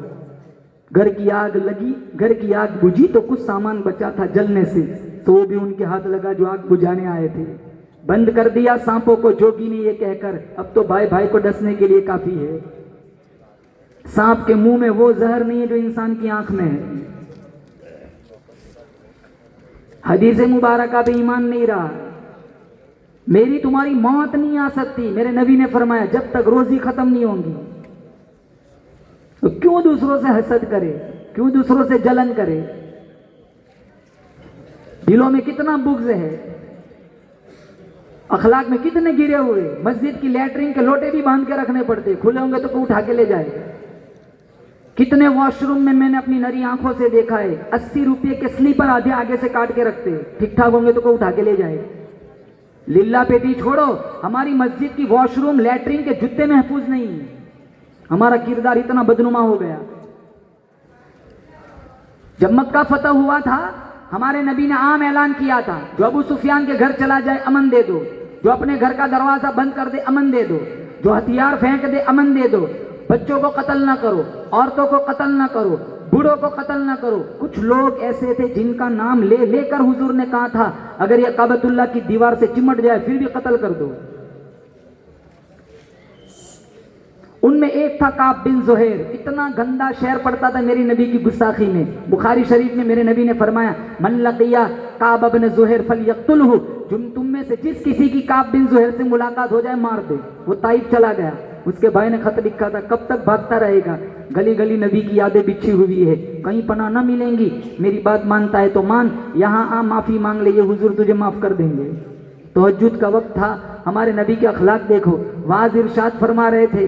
گھر کی آگ لگی، گھر کی آگ بجھی تو کچھ سامان بچا تھا جلنے سے، تو وہ بھی ان کے ہاتھ لگا جو آگ بجھانے آئے تھے. بند کر دیا سانپوں کو جوگی نے یہ کہہ کر اب تو بھائی بھائی کو ڈسنے کے لیے کافی ہے. سانپ کے منہ میں وہ زہر نہیں ہے جو انسان کی آنکھ میں ہے. حدیث مبارکہ پہ ایمان نہیں رہا. میری تمہاری موت نہیں آ سکتی. میرے نبی نے فرمایا جب تک روزی ختم نہیں ہوں گی. تو کیوں دوسروں سے حسد کرے، کیوں دوسروں سے جلن کرے؟ دلوں میں کتنا بغض ہے، اخلاق میں کتنے گرے ہوئے. مسجد کی لیٹرین کے لوٹے بھی باندھ کے رکھنے پڑتے، کھلے ہوں گے تو کوئی اٹھا کے لے جائے. کتنے واش روم میں نے اپنی نری آنکھوں سے دیکھا ہے 80 روپے کے سلیپر آدھے آگے سے کاٹ کے رکھتے، ٹھیک ٹھاک ہوں گے تو کوئی اٹھا کے لے جائے. للہ پیٹی چھوڑو، ہماری مسجد کی واش روم لیٹرین کے جوتے محفوظ نہیں. ہمارا کردار اتنا بدنما ہو گیا. جب مکہ فتح ہوا تھا ہمارے نبی نے عام اعلان کیا تھا جو ابو سفیان کے گھر چلا جائے امن دے دو، جو اپنے گھر کا دروازہ بند کر دے امن دے دو، جو ہتھیار پھینک دے امن دے دو. بچوں کو قتل نہ کرو، عورتوں کو قتل نہ کرو، بوڑھوں کو قتل نہ کرو. کچھ لوگ ایسے تھے جن کا نام لے لے کر حضور نے کہا تھا اگر یہ کعبۃ اللہ کی دیوار سے چمٹ جائے پھر بھی قتل کر دو. ان میں ایک تھا کعب بن زہیر. اتنا گندا شعر پڑھتا تھا میری نبی کی گستاخی میں. بخاری شریف میں میرے نبی نے فرمایا من لقی کعب بن زہیر فلیقتلہ، تم میں سے جس کسی کی کعب بن زہیر سے ملاقات ہو جائے مار دے. وہ طائف چلا گیا. اس کے بھائی نے خط لکھا تھا کب تک بھاگتا رہے گا، گلی گلی نبی کی یادیں بچھی ہوئی ہے، کہیں پناہ نہ ملیں گی. میری بات مانتا ہے تو مان، یہاں آ معافی مانگ لے، یہ حضور تجھے معاف کر دیں گے. تہجد کا وقت تھا، ہمارے نبی کے اخلاق دیکھو. واعظ ارشاد فرما رہے تھے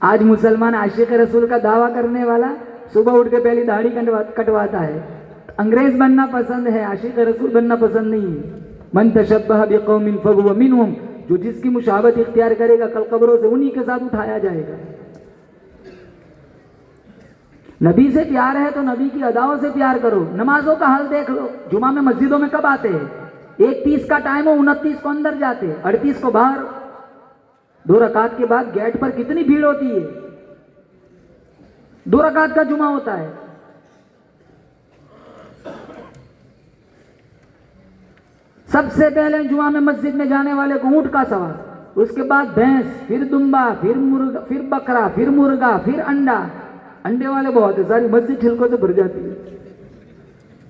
آج مسلمان عاشق رسول کا دعویٰ کرنے والا صبح اٹھ کے پہلی داڑھی کٹواتا ہے. انگریز بننا پسند ہے, عاشق رسول بننا پسند نہیں ہے. من تشبہ بقوم فہو منہم, جو جس کی مشابہت اختیار کرے گا کل قبروں سے انہی کے ساتھ اٹھایا جائے گا. نبی سے پیار ہے تو نبی کی اداؤں سے پیار کرو. نمازوں کا حال دیکھ لو, جمعہ میں مسجدوں میں کب آتے ہیں؟ 1:30 کا ٹائم ہو, 29 کو اندر جاتے, 38 کو باہر. 2 رکعت کے بعد گیٹ پر کتنی بھیڑ ہوتی ہے. 2 رکعت کا جمعہ ہوتا ہے. سب سے پہلے جمعہ میں مسجد میں جانے والے کو اونٹ کا سوار, اس کے بعد بھینس, پھر دمبا, پھر مرغا, پھر بکرا, پھر مرغا, پھر انڈا. انڈے والے بہت ہے, ساری مسجد چھلکوں سے بھر جاتی ہے.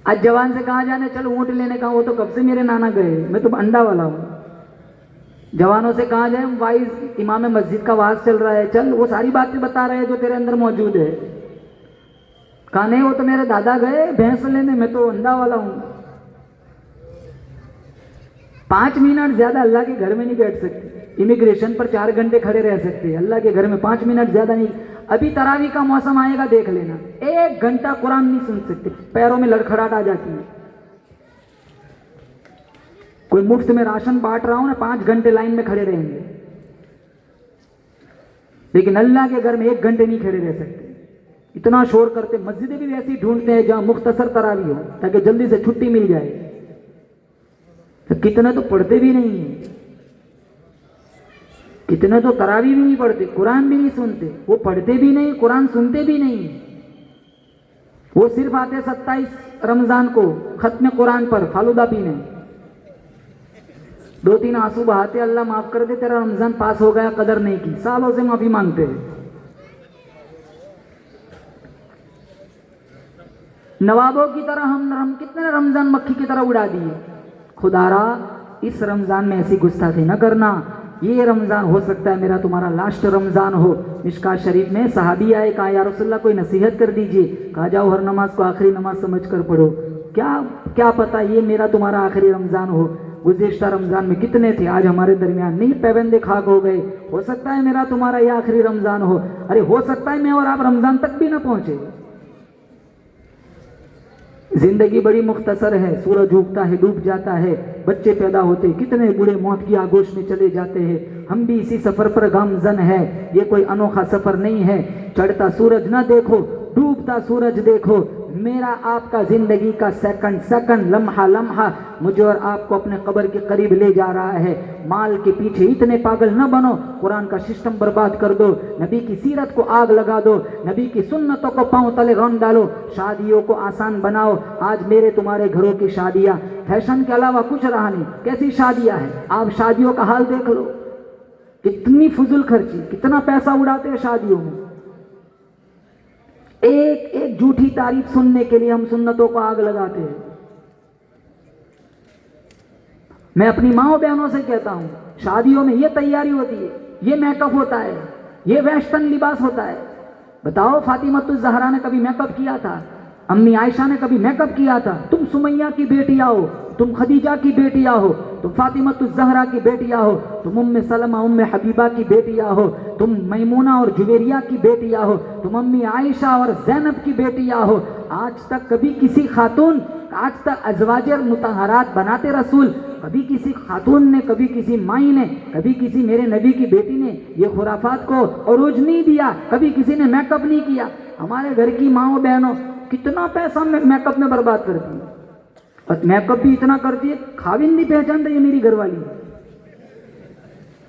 آج جوان سے کہا جانے چل اونٹ لینے کا, وہ تو کب سے میرے نانا گئے, میں تو انڈا والا ہوں. جوانوں سے کہا جائے وائز امام مسجد کا واز چل رہا ہے, چل وہ ساری باتیں بتا رہے ہیں جو تیرے اندر موجود ہے. کہا نہیں وہ تو میرے دادا گئے بھینس لینے, میں تو انڈا والا ہوں. 5 منٹ زیادہ اللہ کے گھر میں نہیں بیٹھ سکتے. امیگریشن پر 4 گھنٹے کھڑے رہ سکتے ہیں, اللہ کے گھر میں 5 منٹ زیادہ نہیں. ابھی تراویح کا موسم آئے گا, دیکھ لینا, 1 گھنٹہ قرآن نہیں سن سکتے, پیروں میں لڑکھڑاہٹ آ جاتی ہے. کوئی مفت میں راشن بانٹ رہا ہوں نا, 5 گھنٹے لائن میں کھڑے رہیں گے, لیکن اللہ کے گھر میں 1 گھنٹے نہیں کھڑے رہ سکتے. اتنا شور کرتے. مسجدیں بھی ویسی ڈھونڈتے ہیں جہاں مختصر تراویح ہو تاکہ جلدی سے چھٹی مل جائے. کتنے تو پڑھتے بھی نہیں ہیں, کتنے تو تراویح بھی نہیں پڑھتے, قرآن بھی نہیں سنتے. وہ پڑھتے بھی نہیں, قرآن سنتے بھی نہیں. وہ صرف آتے 27 رمضان کو ختم قرآن پر فالودہ پینے, 2-3 آنسو بہاتے, اللہ معاف کر دے تیرا رمضان پاس ہو گیا, قدر نہیں کی, سالوں سے معافی مانگتے ہیں. نوابوں کی طرح ہم کتنے رمضان مکھی کی طرح اڑا دیے. خدا را اس رمضان میں ایسی گستاخی نہ کرنا. یہ رمضان ہو سکتا ہے میرا تمہارا لاسٹ رمضان ہو. مشکات شریف میں صحابی آئے, کہا یا رسول اللہ کوئی نصیحت کر دیجئے. کہا جاؤ ہر نماز کو آخری نماز سمجھ کر پڑھو. کیا پتا یہ میرا تمہارا آخری رمضان ہو. گزشتہ رمضان میں کتنے تھے, آج ہمارے درمیان نہیں, پیوندے خاک ہو گئے. ہو سکتا ہے میرا تمہارا یہ آخری رمضان ہو. ارے ہو سکتا ہے میں اور آپ رمضان تک بھی نہ پہنچے. زندگی بڑی مختصر ہے, سورج اگتا ہے ڈوب جاتا ہے, بچے پیدا ہوتے, کتنے بوڑھے موت کی آگوش میں چلے جاتے ہیں. ہم بھی اسی سفر پر گامزن ہے. یہ کوئی انوکھا سفر نہیں ہے. چڑھتا سورج نہ دیکھو, ڈوبتا سورج دیکھو. میرا آپ کا زندگی کا سیکنڈ لمحہ لمحہ مجھے اور آپ کو اپنے قبر کے قریب لے جا رہا ہے. مال کے پیچھے اتنے پاگل نہ بنو, قرآن کا سسٹم برباد کر دو, نبی کی سیرت کو آگ لگا دو, نبی کی سنتوں کو پاؤں تلے رون ڈالو, شادیوں کو آسان بناؤ. آج میرے تمہارے گھروں کی شادیاں فیشن کے علاوہ کچھ رہا نہیں. کیسی شادیاں ہیں, آپ شادیوں کا حال دیکھ لو, کتنی فضول خرچی, کتنا پیسہ اڑاتے ہیں شادیوں میں. ایک جھوٹی تعریف سننے کے لیے ہم سنتوں کو آگ لگاتے ہیں. میں اپنی ماں بہنوں سے کہتا ہوں, شادیوں میں یہ تیاری ہوتی ہے, یہ میک اپ ہوتا ہے, یہ ویسٹرن لباس ہوتا ہے. بتاؤ فاطمۃ الزہرا نے کبھی میک اپ کیا تھا؟ امی عائشہ نے کبھی میک اپ کیا تھا؟ تم سمیہ کی بیٹیاں ہو, تم خدیجہ کی بیٹیاں ہو, تم فاطمۃ الزہرا کی بیٹیاں ہو, تم ام سلمہ ام حبیبہ کی بیٹیاں ہو, تم میمونہ اور جویریہ کی بیٹیاں ہو, تم امی عائشہ اور زینب کی بیٹیاں ہو. آج تک کبھی کسی خاتون, آج تک ازواج مطہرات بناتے رسول, کبھی کسی خاتون نے, کبھی کسی مائی نے, کبھی کسی میرے نبی کی بیٹی نے یہ خرافات کو عروج نہیں دیا, کبھی کسی نے میک اپ نہیں کیا. ہمارے گھر کی ماؤں بہنوں کتنا پیسہ میک اپ میں برباد کرتی ہے, اور میک اپ بھی اتنا کرتی ہے خاوند نہیں پہچان رہی ہے میری گھر والی.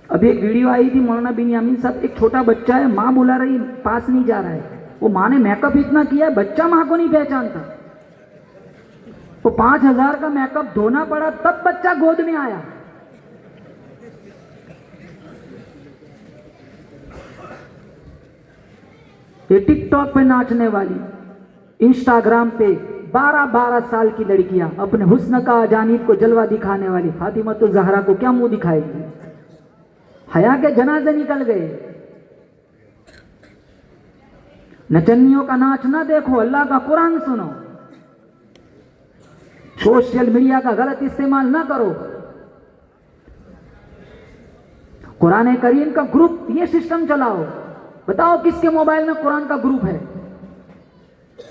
ابھی ایک ویڈیو آئی تھی, مولانا بنیامین صاحب, ایک چھوٹا بچہ ہے, ماں بلا رہی, پاس نہیں جا رہا ہے. وہ ماں نے میک اپ اتنا کیا ہے, بچہ ماں کو نہیں پہچانتا. وہ 5000 کا میک اپ دھونا پڑا تب بچہ گود میں آیا. یہ ٹک ٹاک پہ ناچنے والی, انسٹاگرام پہ 12 سال کی لڑکیاں اپنے حسن کا جانب کو جلوہ دکھانے والی فاطمۃ الزہرا کو کیا منہ دکھائے گی؟ حیا کے جنازے نکل گئے. نچنیوں کا ناچ نہ دیکھو, اللہ کا قرآن سنو. سوشل میڈیا کا غلط استعمال نہ کرو. قرآن کریم کا گروپ یہ سسٹم چلاؤ. بتاؤ کس کے موبائل میں قرآن کا گروپ ہے؟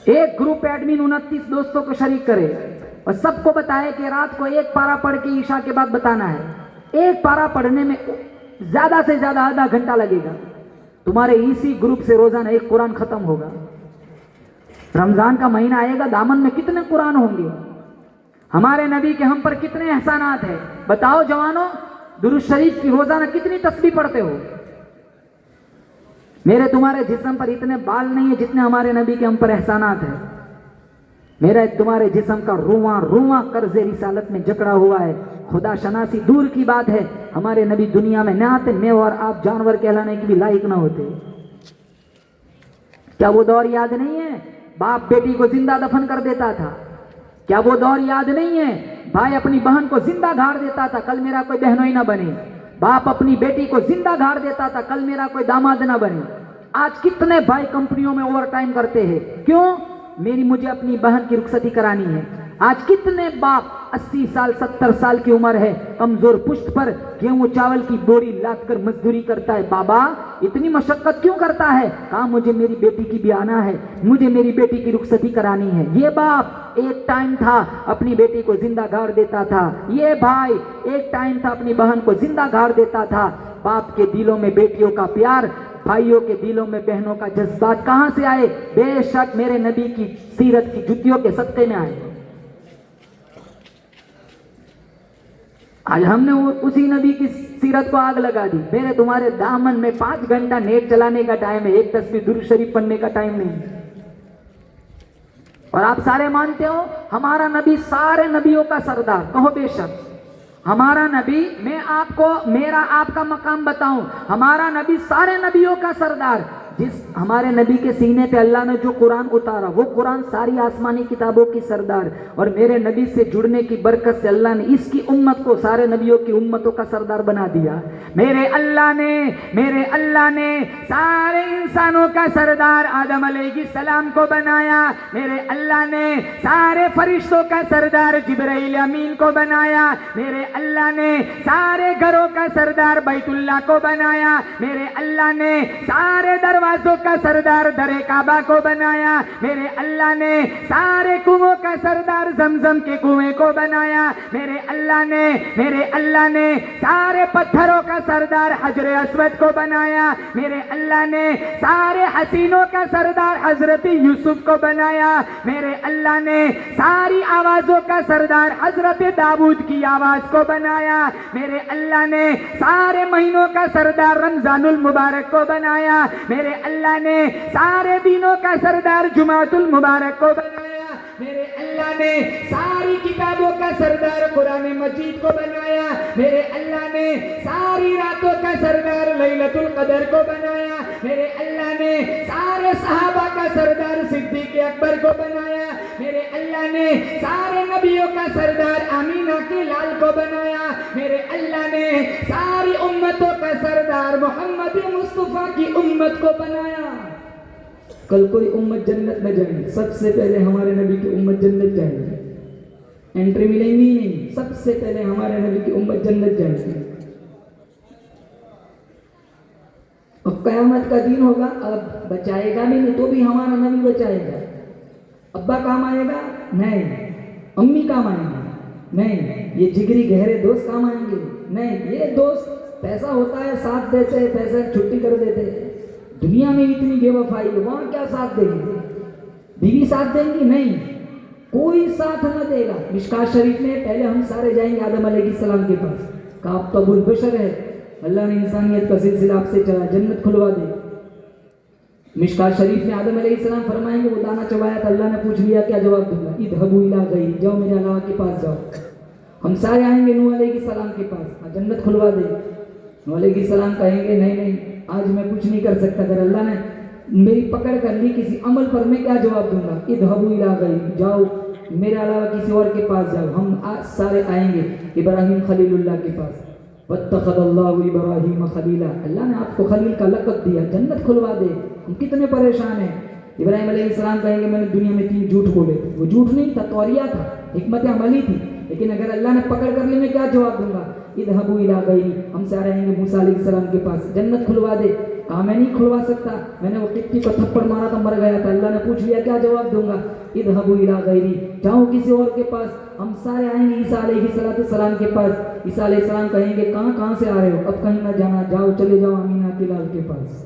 ایک گروپ ایڈمن 29 دوستوں کو شریک کرے اور سب کو بتائے کہ رات کو ایک پارہ پڑھ کے عشاء کے بعد بتانا ہے. ایک پارہ پڑھنے میں زیادہ سے زیادہ آدھا گھنٹہ لگے گا. تمہارے اسی گروپ سے روزانہ ایک قرآن ختم ہوگا. رمضان کا مہینہ آئے گا, دامن میں کتنے قرآن ہوں گے. ہمارے نبی کے ہم پر کتنے احسانات ہیں. بتاؤ جوانوں, درود شریف کی روزانہ کتنی تسبیح پڑھتے ہو؟ میرے تمہارے جسم پر اتنے بال نہیں ہیں جتنے ہمارے نبی کے ہم پر احسانات ہیں. میرا تمہارے جسم کا رواں رواں قرض رسالت میں جکڑا ہوا ہے. خدا شناسی دور کی بات ہے, ہمارے نبی دنیا میں نہ آتے, میں اور آپ جانور کہلانے کی بھی لائق نہ ہوتے. کیا وہ دور یاد نہیں ہے باپ بیٹی کو زندہ دفن کر دیتا تھا؟ کیا وہ دور یاد نہیں ہے بھائی اپنی بہن کو زندہ گاڑ دیتا تھا, کل میرا کوئی بہنوئی نہ بنے؟ باپ اپنی بیٹی کو زندہ گاڑ دیتا تھا, کل میرا کوئی داماد نہ بنے. آج کتنے بھائی کمپنیوں میں اوور ٹائم کرتے ہیں, کیوں؟ مجھے اپنی بہن کی رخصتی کرانی ہے. آج کتنے باپ 80 سال 70 سال کی عمر ہے, کمزور پشت پر گیہوں چاول کی بوری لاد کر مزدوری کرتا ہے. بابا اتنی مشقت کیوں کرتا ہے؟ کہا مجھے میری بیٹی کی بھی آنا ہے, مجھے میری بیٹی کی رخصتی کرانی ہے. یہ باپ ایک ٹائم تھا اپنی بیٹی کو زندہ گاڑ دیتا تھا. یہ بھائی ایک ٹائم تھا اپنی بہن کو زندہ گاڑ دیتا تھا. باپ کے دلوں میں بیٹیوں کا پیار, بھائیوں کے دلوں میں بہنوں کا جذبات کہاں سے آئے؟ بے شک میرے نبی کی سیرت کی جتیوں کے صدقے میں آئے. آج ہم نے اسی نبی کی سیرت کو آگ لگا دی. میرے تمہارے دامن میں 5 گھنٹہ نیٹ چلانے کا ٹائم ہے, ایک تسبیح درود شریف پڑھنے کا ٹائم نہیں. اور آپ سارے مانتے ہو ہمارا نبی سارے نبیوں کا سردار. کہو بے شک ہمارا نبی, میں آپ کو میرا آپ کا مقام بتاؤں, ہمارا نبی سارے نبیوں کا سردار. جس ہمارے نبی کے سینے پہ اللہ نے جو قرآن اتارا وہ قرآن ساری آسمانی کتابوں کی سردار. اور میرے نبی سے جڑنے کی برکت سے اللہ نے اس کی امت کو سارے نبیوں کی امتوں کا سردار بنا دیا. میرے اللہ نے سارے انسانوں کا سردار آدم علیہ السلام کو بنایا. میرے اللہ نے سارے فرشتوں کا سردار جبرائیل امین کو بنایا. میرے اللہ نے سارے گھروں کا سردار بیت اللہ کو بنایا. میرے اللہ نے سارے دروازوں کا سردار در کعبہ کو بنایا. میرے اللہ نے سارے کنویں کا سردار زمزم کے کنویں کو بنایا. میرے اللہ نے سارے پتھروں کا سردار حجر اسود کو بنایا. میرے اللہ نے سارے حسینوں کا سردار حضرت یوسف کو بنایا. میرے اللہ نے ساری آوازوں کا سردار حضرت داؤد کی آواز کو بنایا. میرے اللہ نے سارے مہینوں کا سردار رمضان المبارک کو بنایا. میرے اللہ نے سارے دینوں کا سردار جمعۃ المبارک کو بنایا. میرے اللہ نے ساری کتابوں کا سردار قرآن مجید کو بنایا. میرے اللہ نے ساری راتوں کا سردار لیلۃ القدر کو بنایا. میرے اللہ نے سارے صحابہ کا سردار صدیق اکبر کو بنایا. میرے اللہ نے سارے نبیوں کا سردار آمینہ کے لال کو بنایا. میرے اللہ نے ساری امتوں کا سردار محمد مصطفیٰ کی امت کو بنایا. کل کوئی امت جنت میں جائے, سب سے پہلے ہمارے نبی کی امت جنت جائے گی. انٹری ملیں گی نہیں, سب سے پہلے ہمارے نبی کی امت جنت جائے گی. اب قیامت کا دن ہوگا, اب بچائے گا بھی نہیں تو بھی ہمارا نبی بچائے گا. ابا کام آئے گا نہیں, امی کام آئیں گے نہیں, یہ جگری گہرے دوست کام آئیں گے نہیں. یہ دوست پیسہ ہوتا ہے ساتھ دیتے ہیں, پیسہ چھٹی کر دیتے ہیں. دنیا میں اتنی بے وفائی ہے, وہاں کیا ساتھ دیں گے؟ بیوی ساتھ دیں گی نہیں, کوئی ساتھ نہ دے گا. مشکات شریف میں پہلے ہم سارے جائیں گے آدم علیہ السلام کے پاس. کہا آپ تو ابو البشر ہے, اللہ نے انسانیت کا سلسلہ آپ سے چلا, جنت کھلوا دے. مشکات شریف میں آدم علیہ السلام فرمائیں گے وہ دانا چبایا تھا, اللہ نے پوچھ لیا کیا جواب دوں گا؟ اذهبوا الی غیری, جاؤ میرے علاوہ کے پاس جاؤ. ہم سارے آئیں گے نوح علیہ السلام کے پاس, جنت کھلوا دے. نوح علیہ السلام کہیں گے نہیں آج میں کچھ نہیں کر سکتا, اگر اللہ نے میری پکڑ کر لی کسی عمل پر میں کیا جواب دوں گا؟ اذهبوا الی غیری, جاؤ میرے علاوہ کسی اور کے پاس جاؤ. ہم آج سارے آئیں گے ابراہیم خلیل اللہ کے پاس. واتخذ اللہ ابراہیم خلیلا, اللہ نے آپ کو خلیل کا لقب دیا, جنت کھلوا دے. ہم کتنے پریشان ہیں. ابراہیم علیہ السلام کہیں گے میں نے دنیا میں 3 جھوٹ بولے. وہ جھوٹ نہیں تھا, توریہ تھا, حکمت عملی تھی. لیکن اگر اللہ نے پکڑ کر لی میں کیا جواب دوں گا؟ اذهبوا الی غیری. ہم سارے آئیں گے موسیٰ علیہ السلام کے پاس, جنت کھلوا دے. کہا میں نہیں کھلوا سکتا, میں نے وہ ٹٹی کو تھپڑ مارا تو مر گیا تھا. اللہ نے پوچھ لیا کیا جواب دوں گا؟ اذهبوا الى غیری, جاؤ کسی اور کے پاس. ہم سارے آئیں گے عیسیٰ علیہ السلام کے پاس. عیسیٰ علیہ السلام کہیں گے کہاں سے آ رہے ہو؟ اب کہیں نہ جانا, جاؤ چلے جاؤ امینہ کے لال کے پاس.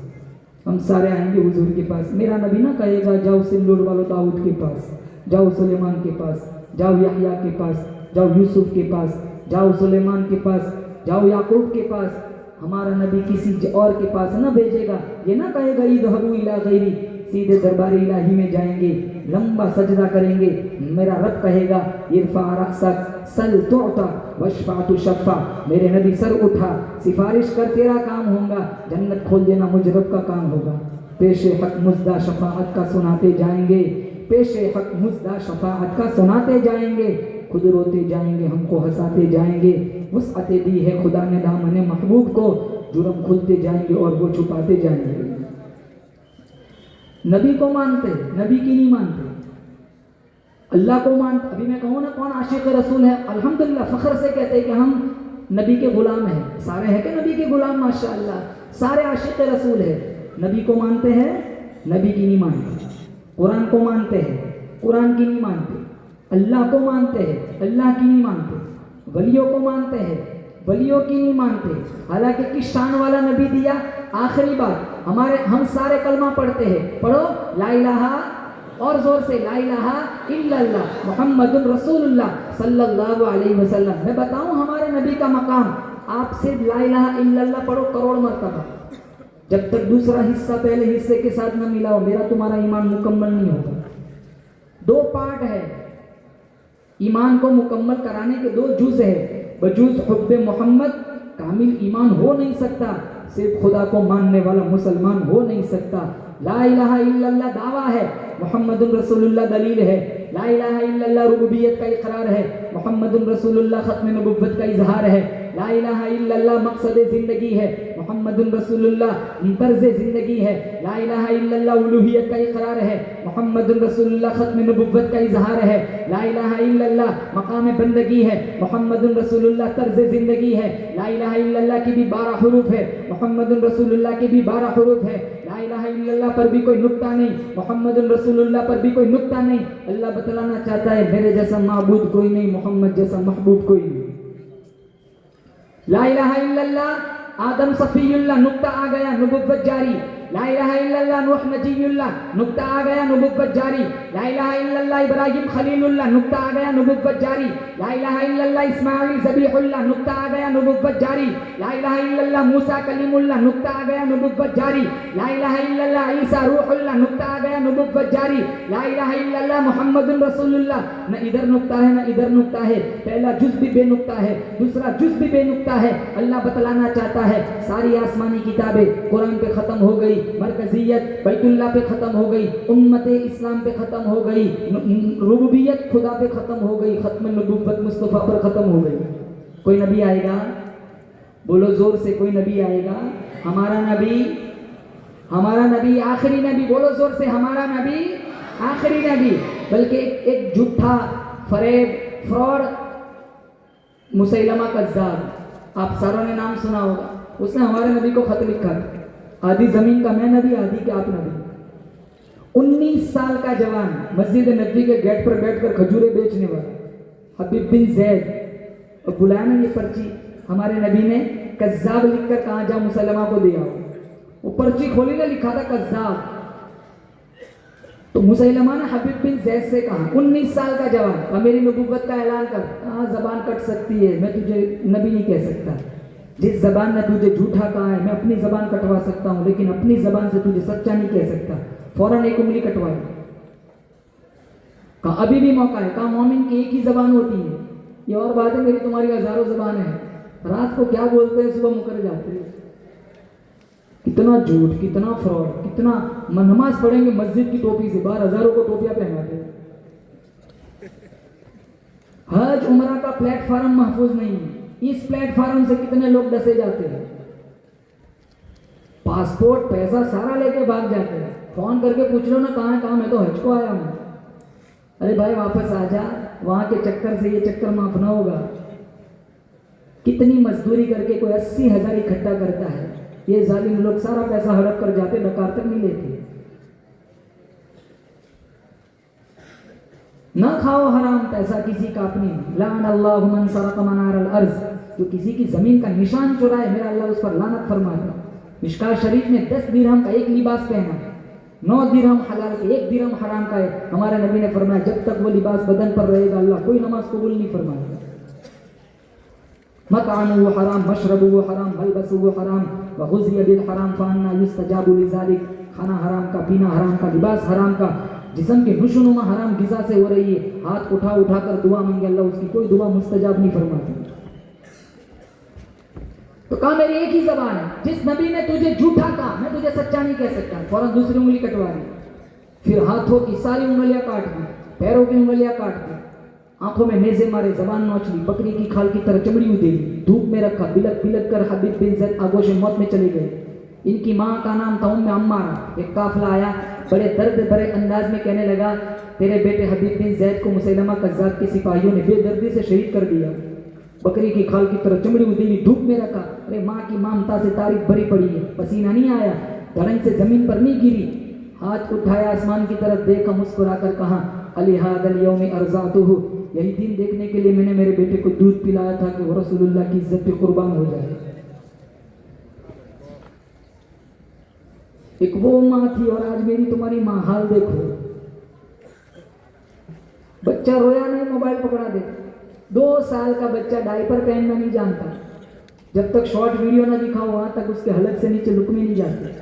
ہم سارے آئیں گے حضور کے پاس. میرا نبی نہ کہے گا جاؤ سندور والو داؤد کے پاس, جاؤ سلیمان کے پاس, جاؤ یحییٰ کے پاس, جاؤ یوسف کے پاس, جاؤ سلیمان کے پاس, جاؤ یعقوب کے پاس. ہمارا نبی کسی اور کے پاس نہ بھیجے گا. یہ نہ کہے گا اذهبوا الى غیری, سیدھے دربار الہی میں جائیں گے, لمبا سجدہ کریں گے. میرا رب کہے گا ارفع رأسک سل تعطى واشفع تشفع. میرے نبی سر اٹھا, سفارش کر, تیرا کام ہوگا, جنت کھول دینا مجھ رب کا کام ہوگا. پیش حق مزدہ شفاعت کا سناتے جائیں گے, پیش حق مزدہ شفاعت کا سناتے جائیں گے. خود روتے جائیں گے, ہم کو ہنساتے جائیں گے. وسعت دی ہے خدا نے دامن محبوب کو, جرم کھلتے جائیں گے اور وہ چھپاتے جائیں گے. نبی کو مانتے, نبی کی نہیں مانتے. اللہ کو مانتے. ابھی میں کہوں نا کون عاشق رسول ہے, الحمدللہ فخر سے کہتے ہیں کہ ہم نبی کے غلام ہیں. سارے ہیں کہ نبی کے غلام, ماشاءاللہ سارے عاشق رسول ہیں. نبی کو مانتے ہیں, نبی کی نہیں مانتے. قرآن کو مانتے ہیں, قرآن کی نہیں مانتے. اللہ کو مانتے ہیں, اللہ کی نہیں مانتے. ولیوں کو مانتے ہیں, ولیوں کی نہیں مانتے. حالانکہ کس شان والا نبی دیا. آخری بات, ہم سارے کلمہ پڑھتے ہیں, پڑھو لا الہ, اور زور سے لا الہ الا اللہ محمد رسول اللہ صلی اللہ علیہ وسلم. میں بتاؤں ہمارے نبی کا مقام, آپ صرف لا الہ الا اللہ پڑھو کروڑ مرتبہ, جب تک دوسرا حصہ پہلے حصے کے ساتھ نہ ملاؤ میرا تمہارا ایمان مکمل نہیں ہوگا. 2 پارٹ ہے ایمان کو مکمل کرانے کے, 2 جز ہے. بجوز حب محمد کامل ایمان ہو نہیں سکتا, صرف خدا کو ماننے والا مسلمان ہو نہیں سکتا. لا الہ الا اللہ دعویٰ ہے, محمد رسول اللہ دلیل ہے. لا الہ الا اللہ ربوبیت کا اقرار ہے, محمد رسول اللہ ختم نبوت کا اظہار ہے. لا الہ الا اللہ مقصد زندگی ہے, محمد رسول اللہ طرز زندگی ہے. لا الہ الا اللہ الوہیت کا اقرار ہے, محمد رسول اللہ ختم نبوت کا اظہار ہے. لا الہ الا اللہ مقام بندگی ہے, محمد رسول اللہ طرز زندگی ہے. لا الہ الا اللہ کی بھی 12 حروف ہے, محمد رسول اللہ کی بھی 12 حروف ہے. لا الہ الا اللہ پر بھی کوئی نقطہ نہیں, محمد رسول اللہ پر بھی کوئی نقطہ نہیں. اللہ بتلانا چاہتا ہے میرے جیسا معبود کوئی نہیں, محمد جیسا محبوب کوئی نہیں. لا الہ الا اللہ آدم صفی اللہ, نقطہ آ گیا, نبوت جاری. لا الہ الا اللہ نوح نجی اللہ, نقطہ آ گیا, نبوت جاری. لا الہ الا اللہ ابراہیم خلیل اللہ, نقطہ آ گیا, نبوت جاری. لا الہ الا اللہ اسماعیل ذبیح اللہ, نقطہ آ گیا, نبوت جاری. لا الہ الا اللہ موسیٰ کلیم اللہ, نقطہ آ گیا, نبوت جاری. لا الہ الا اللہ عیسیٰ روح اللہ, نقطہ آ گیا, نبوت جاری. لا الہ الا اللہ محمد رسول اللہ. نہ ادھر نقطہ ہے نہ ادھر نقطہ ہے, پہلا جز بھی بے نقطہ ہے, دوسرا جز بھی بے نقطہ ہے. اللہ بتلانا چاہتا ہے ساری آسمانی کتابیں قرآن پہ ختم ہو گئی, مرکزیت بیت اللہ پہ ختم ہو گئی, امت اسلام پہ ختم ہو گئی, ربوبیت خدا پہ ختم ہو گئی, ختم نبوت مصطفیٰ پر ختم ہو گئی. کوئی نبی آئے گا, بولو زور سے, کوئی نبی آئے گا. ہمارا نبی آخری نبی, بولو زور سے, ہمارا نبی آخری نبی. بلکہ ایک جھوٹا فریب فراڈ مسیلمہ کذاب, آپ ساروں نے نام سنا ہوگا, اس نے ہمارے نبی کو خط لکھا, آدھی زمین کا میں نبی, آدھی کے آپ نبی. 19 سال کا جوان مسجد نبوی کے گیٹ پر بیٹھ کر کھجورے بیچنے والا حبیب بن زید, اور بلایا نا یہ پرچی ہمارے نبی نے کذاب لکھ کر کہاں جا مسلمہ کو دیا. وہ پرچی کھولی نے لکھا تھا کذاب. تو مسلمہ نے حبیب بن زید سے کہا 19 سال کا جوان, اور میری نبوت کا اعلان کر. کہاں زبان کٹ سکتی ہے, میں تجھے نبی نہیں کہہ سکتا. جس زبان نے تجھے جھوٹا کہا ہے میں اپنی زبان کٹوا سکتا ہوں, لیکن اپنی زبان سے تجھے سچا نہیں کہہ سکتا. فوراً ایک انگلی کٹوائی. کہا ابھی بھی موقع ہے. کہا مومن کی ایک ہی زبان ہوتی ہے, یہ اور بات ہے میری تمہاری ہزاروں زبانیں ہیں. رات کو کیا بولتے ہیں صبح مکر جاتے ہیں. کتنا جھوٹ, کتنا فراڈ, کتنا. نماز پڑھیں گے مسجد کی ٹوپی سے, باہر ہزاروں کو ٹوپیاں پہناتے ہیں. حج عمرہ کا پلیٹ فارم محفوظ نہیں ہے, اس پلیٹ فارم سے کتنے لوگ ڈسے جاتے ہیں. پاسپورٹ پیسہ سارا لے کے بھاگ جاتے ہیں. فون کر کے پوچھ لو نا کہاں ہے, کہاں میں تو حج کو آیا ہوں. ارے بھائی واپس آ جا, وہاں کے چکر سے یہ چکر معاف نہ ہوگا. کتنی مزدوری کر کے کوئی 80,000 اکٹھا کرتا ہے, یہ ظالم لوگ سارا پیسہ ہڑپ کر جاتے, ڈکار تک نہیں لیتے. نہ کھاؤ حرام پیسہ کسی کا اپنی. لعن اللہ من سرق منار الارض, جو کسی کی زمین کا نشان چرائے میرا اللہ اس پر لعنت فرماتا. مشکات شریف میں 10 درہم کا ایک لباس پہنا, 9 درہم حلال کے, 1 درہم حرام کا ہے. ہمارے نبی نے فرمایا جب تک وہ لباس بدن پر رہے گا اللہ کوئی نماز قبول نہیں فرمائے گا. مطعمہ حرام, مشربہ حرام, ملبسہ حرام, وغذی بالحرام فانا یستجاب لذلک. کھانا حرام کا, پینا حرام کا, لباس حرام کا, جسم کی نشوونما حرام غذا سے ہو رہی ہے, ہاتھ اٹھا اٹھا کر دعا مانگے اللہ اس کی کوئی دعا مستجاب نہیں فرماتی. تو کہا میری ایک ہی زبان ہے, جس نبی نے تجھے جھوٹا کہا میں تجھے سچا نہیں کہہ سکتا. فوراً دوسری انگلی کٹوا دی, پھر ہاتھوں کی ساری انگلیاں کاٹ دی, پیروں کی انگلیاں کاٹ دی, آنکھوں میں نیزے مارے, زبان نوچ لی, بکری کی کھال کی طرح چمڑی ادھیڑی, دھوپ میں رکھا, بلک بلک کر حبیب بن زید آگوش موت میں چلے گئے. ان کی ماں کا نام تھا ام عمارہ. ایک قافلہ آیا, بڑے درد بھرے انداز میں کہنے لگا تیرے بیٹے حبیب بن زید کو مسیلمہ کذاب کے سپاہیوں نے بے دردی سے شہید کر دیا. بکری کی کھال کی طرح چمڑی ادھیڑی, دھوپ میں رکھا. ارے ماں کی ممتا سے تاریخ بھری پڑی ہے, پسینہ نہیں آیا, دھڑن سے زمین پر نہیں گری, ہاتھ اٹھایا آسمان کی طرف دیکھا, مسکرا کر کہا الہذا الیوم ارضعتہ, یہی دن دیکھنے کے لیے میں نے میرے بیٹے کو دودھ پلایا تھا کہ وہ رسول اللہ کی عزت پہ قربان ہو جائے. ایک وہ ماں تھی اور آج میری تمہاری ماں. حال دیکھو, بچہ رویا نہیں موبائل پکڑا دے. 2 سال کا بچہ ڈائپر پہننا نہیں جانتا, جب تک شارٹ ویڈیو نہ دکھاؤ وہاں تک اس کے حلق سے نیچے لقمے نہیں جاتے.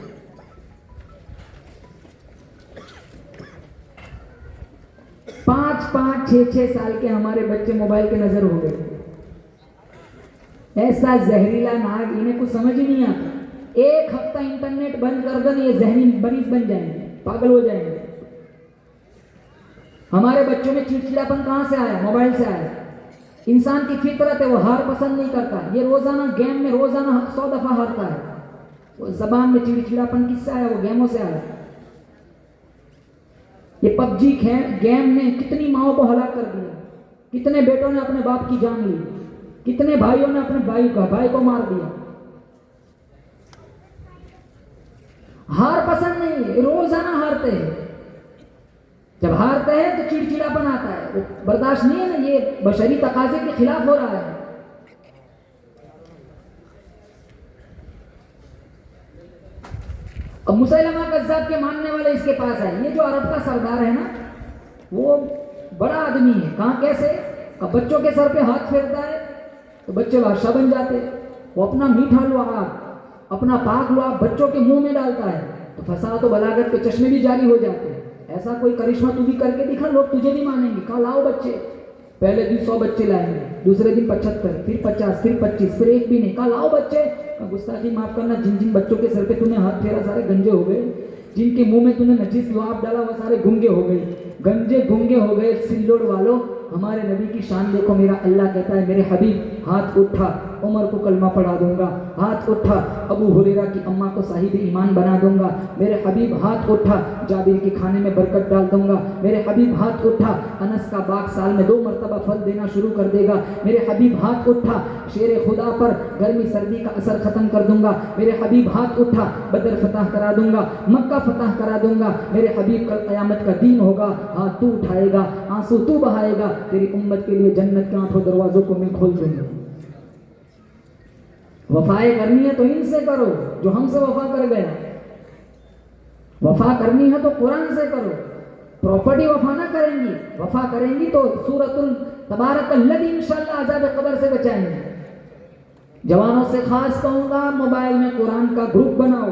5 6 سال کے ہمارے بچے موبائل کے نظر ہو گئے. ایسا زہریلا ناگ, انہیں کچھ سمجھ ہی نہیں آتا. 1 ہفتہ انٹرنیٹ بند کر دو یہ ذہنی مریض بن جائیں گے, پاگل ہو جائیں گے. ہمارے بچوں میں چڑچڑاپن کہاں سے آیا؟ موبائل سے آیا. انسان کی فطرت ہے, وہ ہار پسند نہیں کرتا. یہ روزانہ گیم میں روزانہ 100 دفعہ ہارتا ہے. وہ زبان میں چڑچڑاپن کس سے آیا؟ وہ گیموں سے آیا. یہ PUBG گیم نے کتنی ماؤں کو ہلاک کر دیا, کتنے بیٹوں نے اپنے باپ کی جان لی, کتنے بھائیوں نے اپنے بھائی کو مار دیا. ہار پسند نہیں ہے, روزانہ ہارتے ہیں. جب ہارتے ہیں تو چڑچڑاپن آتا ہے, وہ برداشت نہیں ہے نا, یہ بشری تقاضے کے خلاف ہو رہا ہے. اب مسیلمہ کذاب کے ماننے والے اس کے پاس آئے. یہ جو عرب کا سردار ہے نا, وہ بڑا آدمی ہے. کہاں کیسے؟ اب بچوں کے سر پہ ہاتھ پھیرتا ہے تو بچے بادشاہ بن جاتے. وہ اپنا میٹھا لعاب, اپنا پاک لعاب بچوں کے منہ میں ڈالتا ہے تو فصاحت و بلاغت کے چشمے بھی جاری ہو جاتے ہیں. ایسا کوئی کرشمہ تو بھی کر کے دکھا, لوگ تجھے نہیں مانیں گے. کہا لاؤ بچے. پہلے دن 100 بچے لائیں گے, دوسرے دن 75, پھر 50, پھر 25, پھر ایک بھی نہیں. کہا لاؤ بچے. گستاخی معاف کرنا, جن بچوں کے سر پہ تو نے ہاتھ پھیرا سارے گنجے ہو گئے, جن کے منہ میں تو نے نجیس لعاب ڈالا وہ سارے گنگے ہو گئے, گنجے گنگے ہو گئے. سلوڑ والوں, ہمارے نبی کی شان دیکھو. میرا اللہ کہتا ہے میرے حبیب ہاتھ اٹھا عمر کو کلمہ پڑھا دوں گا, ہاتھ اٹھا ابو ہریرہ کی اماں کو صاحب ایمان بنا دوں گا. میرے حبیب ہاتھ اٹھا جابر کے کھانے میں برکت ڈال دوں گا. میرے حبیب ہاتھ اٹھا انس کا باغ سال میں 2 مرتبہ پھل دینا شروع کر دے گا. میرے حبیب ہاتھ اٹھا شیر خدا پر گرمی سردی کا اثر ختم کر دوں گا. میرے حبیب ہاتھ اٹھا بدر فتح کرا دوں گا, مکہ فتح کرا دوں گا. میرے حبیب کل قیامت کا دین ہوگا, ہاتھ تو اٹھائے گا, آنسو تو بہائے گا, تیری امت کے لیے جنت کے 8 دروازوں کو میں کھول دوں گا. وفائے کرنی ہے تو ان سے کرو جو ہم سے وفا کر گیا. وفا کرنی ہے تو قرآن سے کرو. پراپرٹی وفا نہ کریں گی, وفا کریں گی تو سورۃ تبارک الذی انشاءاللہ عذاب قبر سے بچائیں گے. جوانوں سے خاص کہوں گا, موبائل میں قرآن کا گروپ بناؤ,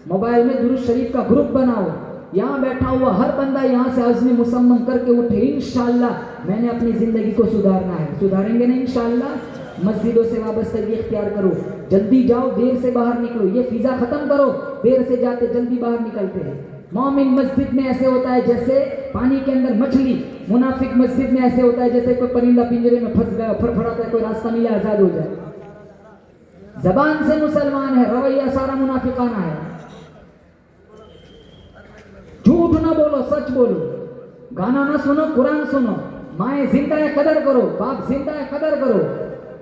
موبائل میں درود شریف کا گروپ بناؤ. یہاں بیٹھا ہوا ہر بندہ یہاں سے عزم مصمم کر کے اٹھے, انشاءاللہ میں نے اپنی زندگی کو سدھارنا ہے. سدھاریں گے نا انشاءاللہ. مسجدوں سے وابستگی اختیار کرو, جلدی جاؤ دیر سے باہر نکلو. یہ فضا ختم کرو, دیر سے جاتے جلدی باہر نکلتے ہیں. مومن مسجد میں ایسے ہوتا ہے جیسے پانی کے اندر مچھلی, منافق مسجد میں ایسے ہوتا ہے جیسے کوئی پرندہ پنجرے میں پھنس گیا, پھڑپھڑاتا ہے, کوئی راستہ ملے آزاد ہو جائے. زبان سے مسلمان ہے, رویہ سارا منافقانہ ہے. جھوٹ نہ بولو, سچ بولو. گانا نہ سنو, قرآن سنو. مائیں زندہ ہے قدر کرو, باپ زندہ ہے قدر کرو.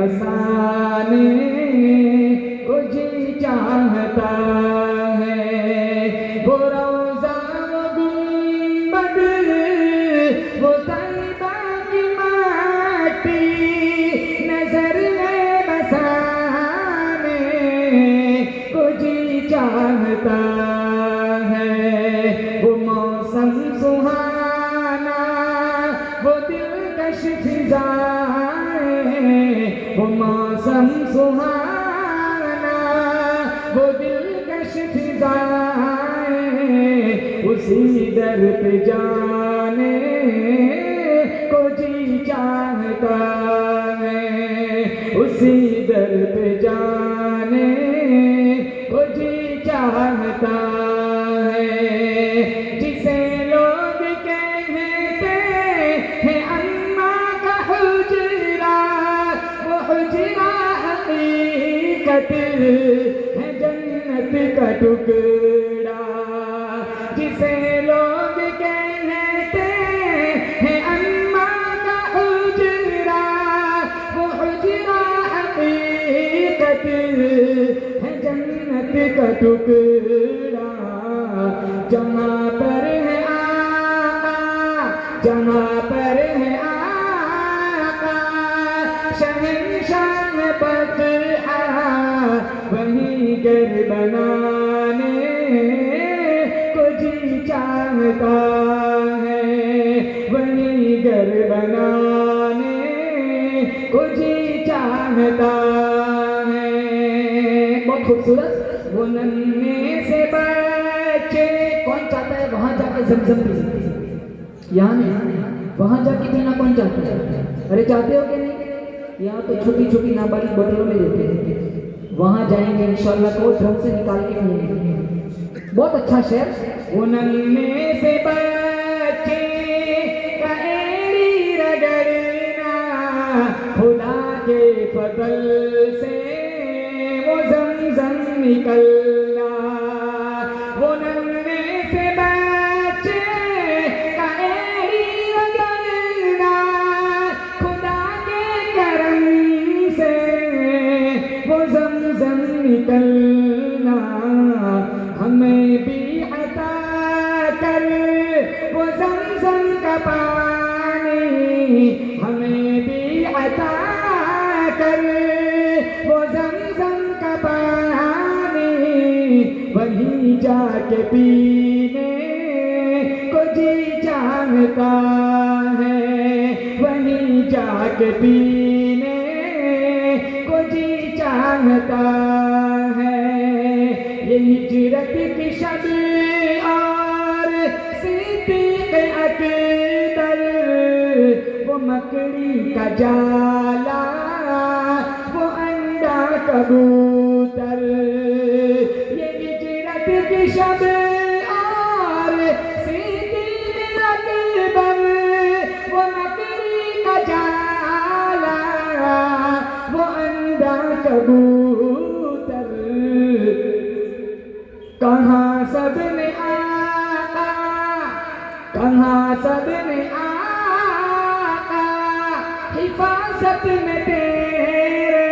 بسانے کو جی چاہتا ہے، وہ روضہ وہ گنبد وہ طیبہ کی مٹی نظر میں بسانے کو جی چاہتا ہے، وہ موسم سہانا وہ دلکش فضائیں، وہ موسم سہانا وہ دلکش فضائیں، اسی در پہ جانے کو جی چاہتا ہے، اسی در پہ جانے کو جی چاہتا ہے، جسے لوگ کہتے ہیں اماں کا حجرہ، وہ حجرہ حقیقت ہے جنت کا ٹکڑا، جسے لوگ کہتے ہیں اماں کا حجرہ، وہ حجرہ حقیقت ہے جنت کا ٹکڑا، جہاں پر ہے آقا، جہاں پر ہے آقا شہنشاہ بطحہ، وہیں گھر بنانے کو جی چاہتا ہے، وہیں گھر بنانے کو جی چاہتا ہے۔ بہت خوبصورت، وہ ننھے سے بچے، کون چاہتا ہے وہاں جا کے زمزم پینا؟ یہاں نہیں، وہاں جا کے پینا کون چاہتا ہے؟ ارے چاہتے ہو کہ نہیں؟ یہاں تو چھوٹی چھوٹی نابالغ بوتلوں میں دیتے ہیں، وہاں جائیں گے انشاءاللہ تو ڈرم سے نکال کے پیئیں گے۔ بہت اچھا شعر، وہ ننھے سے بچے کا ایڑی رگڑنا، خدا کے فضل سے وہ زمزم نکلنا، وہ ننھے سے بچے کا ایڑی رگڑنا، خدا کے کرم سے وہ زمزم نکلنا، ہمیں بھی عطا کر وہ زمزم کا پانی، ہمیں بھی عطا کر وہ زمزم کا پانی، وہیں جا کے پینے کو جی چاہتا ہے، وہیں جا کے پینے کو جی چاہتا ہے، یہ ہجرت کی شب اور صدیق اکبر، وہ مکڑی کا جالا وہ انڈا کبوتر، یہ ہجرت کی شب اور صدیق اکبر، وہ مکڑی کا جالا وہ انڈا کبوتر، کہاں سب نے آقا، کہاں سب نے آقا حفاظت میں تیرے،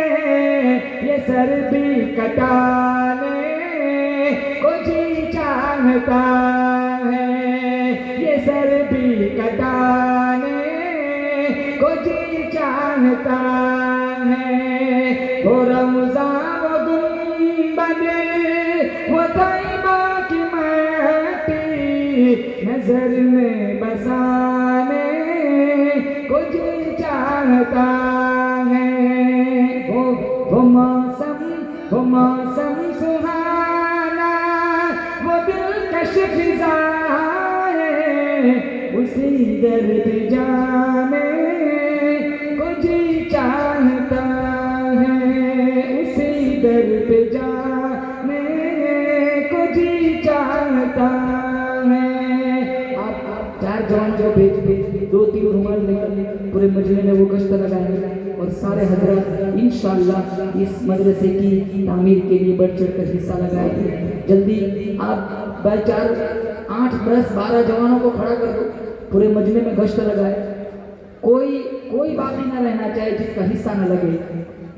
یہ سر بھی کٹانے کو جی چاہتا ہے، یہ سر بھی کٹانے کو جی چاہتا ہے، وہ روضہ وہ گنبد وہ طیبہ کی مٹی نظر میں بسانے کو جی چاہتا ہے، وہ موسم سہانا وہ دلکش فضائیں، اسی در پہ جانے کو جی چاہتا ہے، اسی در پہ جانے کو جی چاہتا ہے۔ آپ چار جوان جو بھیج کے 2-3 رومال لے کر پورے مجمع میں وہ گشت لگائیں گے، اور سارے حضرات انشاءاللہ اس مدرسے کی تعمیر کے لیے بڑھ چڑھ کر حصہ لگائیں گے۔ جلدی آپ 4 8 10 12 جوانوں کو کھڑا کر دو، پورے مجمع میں گشت لگائے، کوئی باقی نہ رہنا چاہے جس کا حصہ نہ لگے۔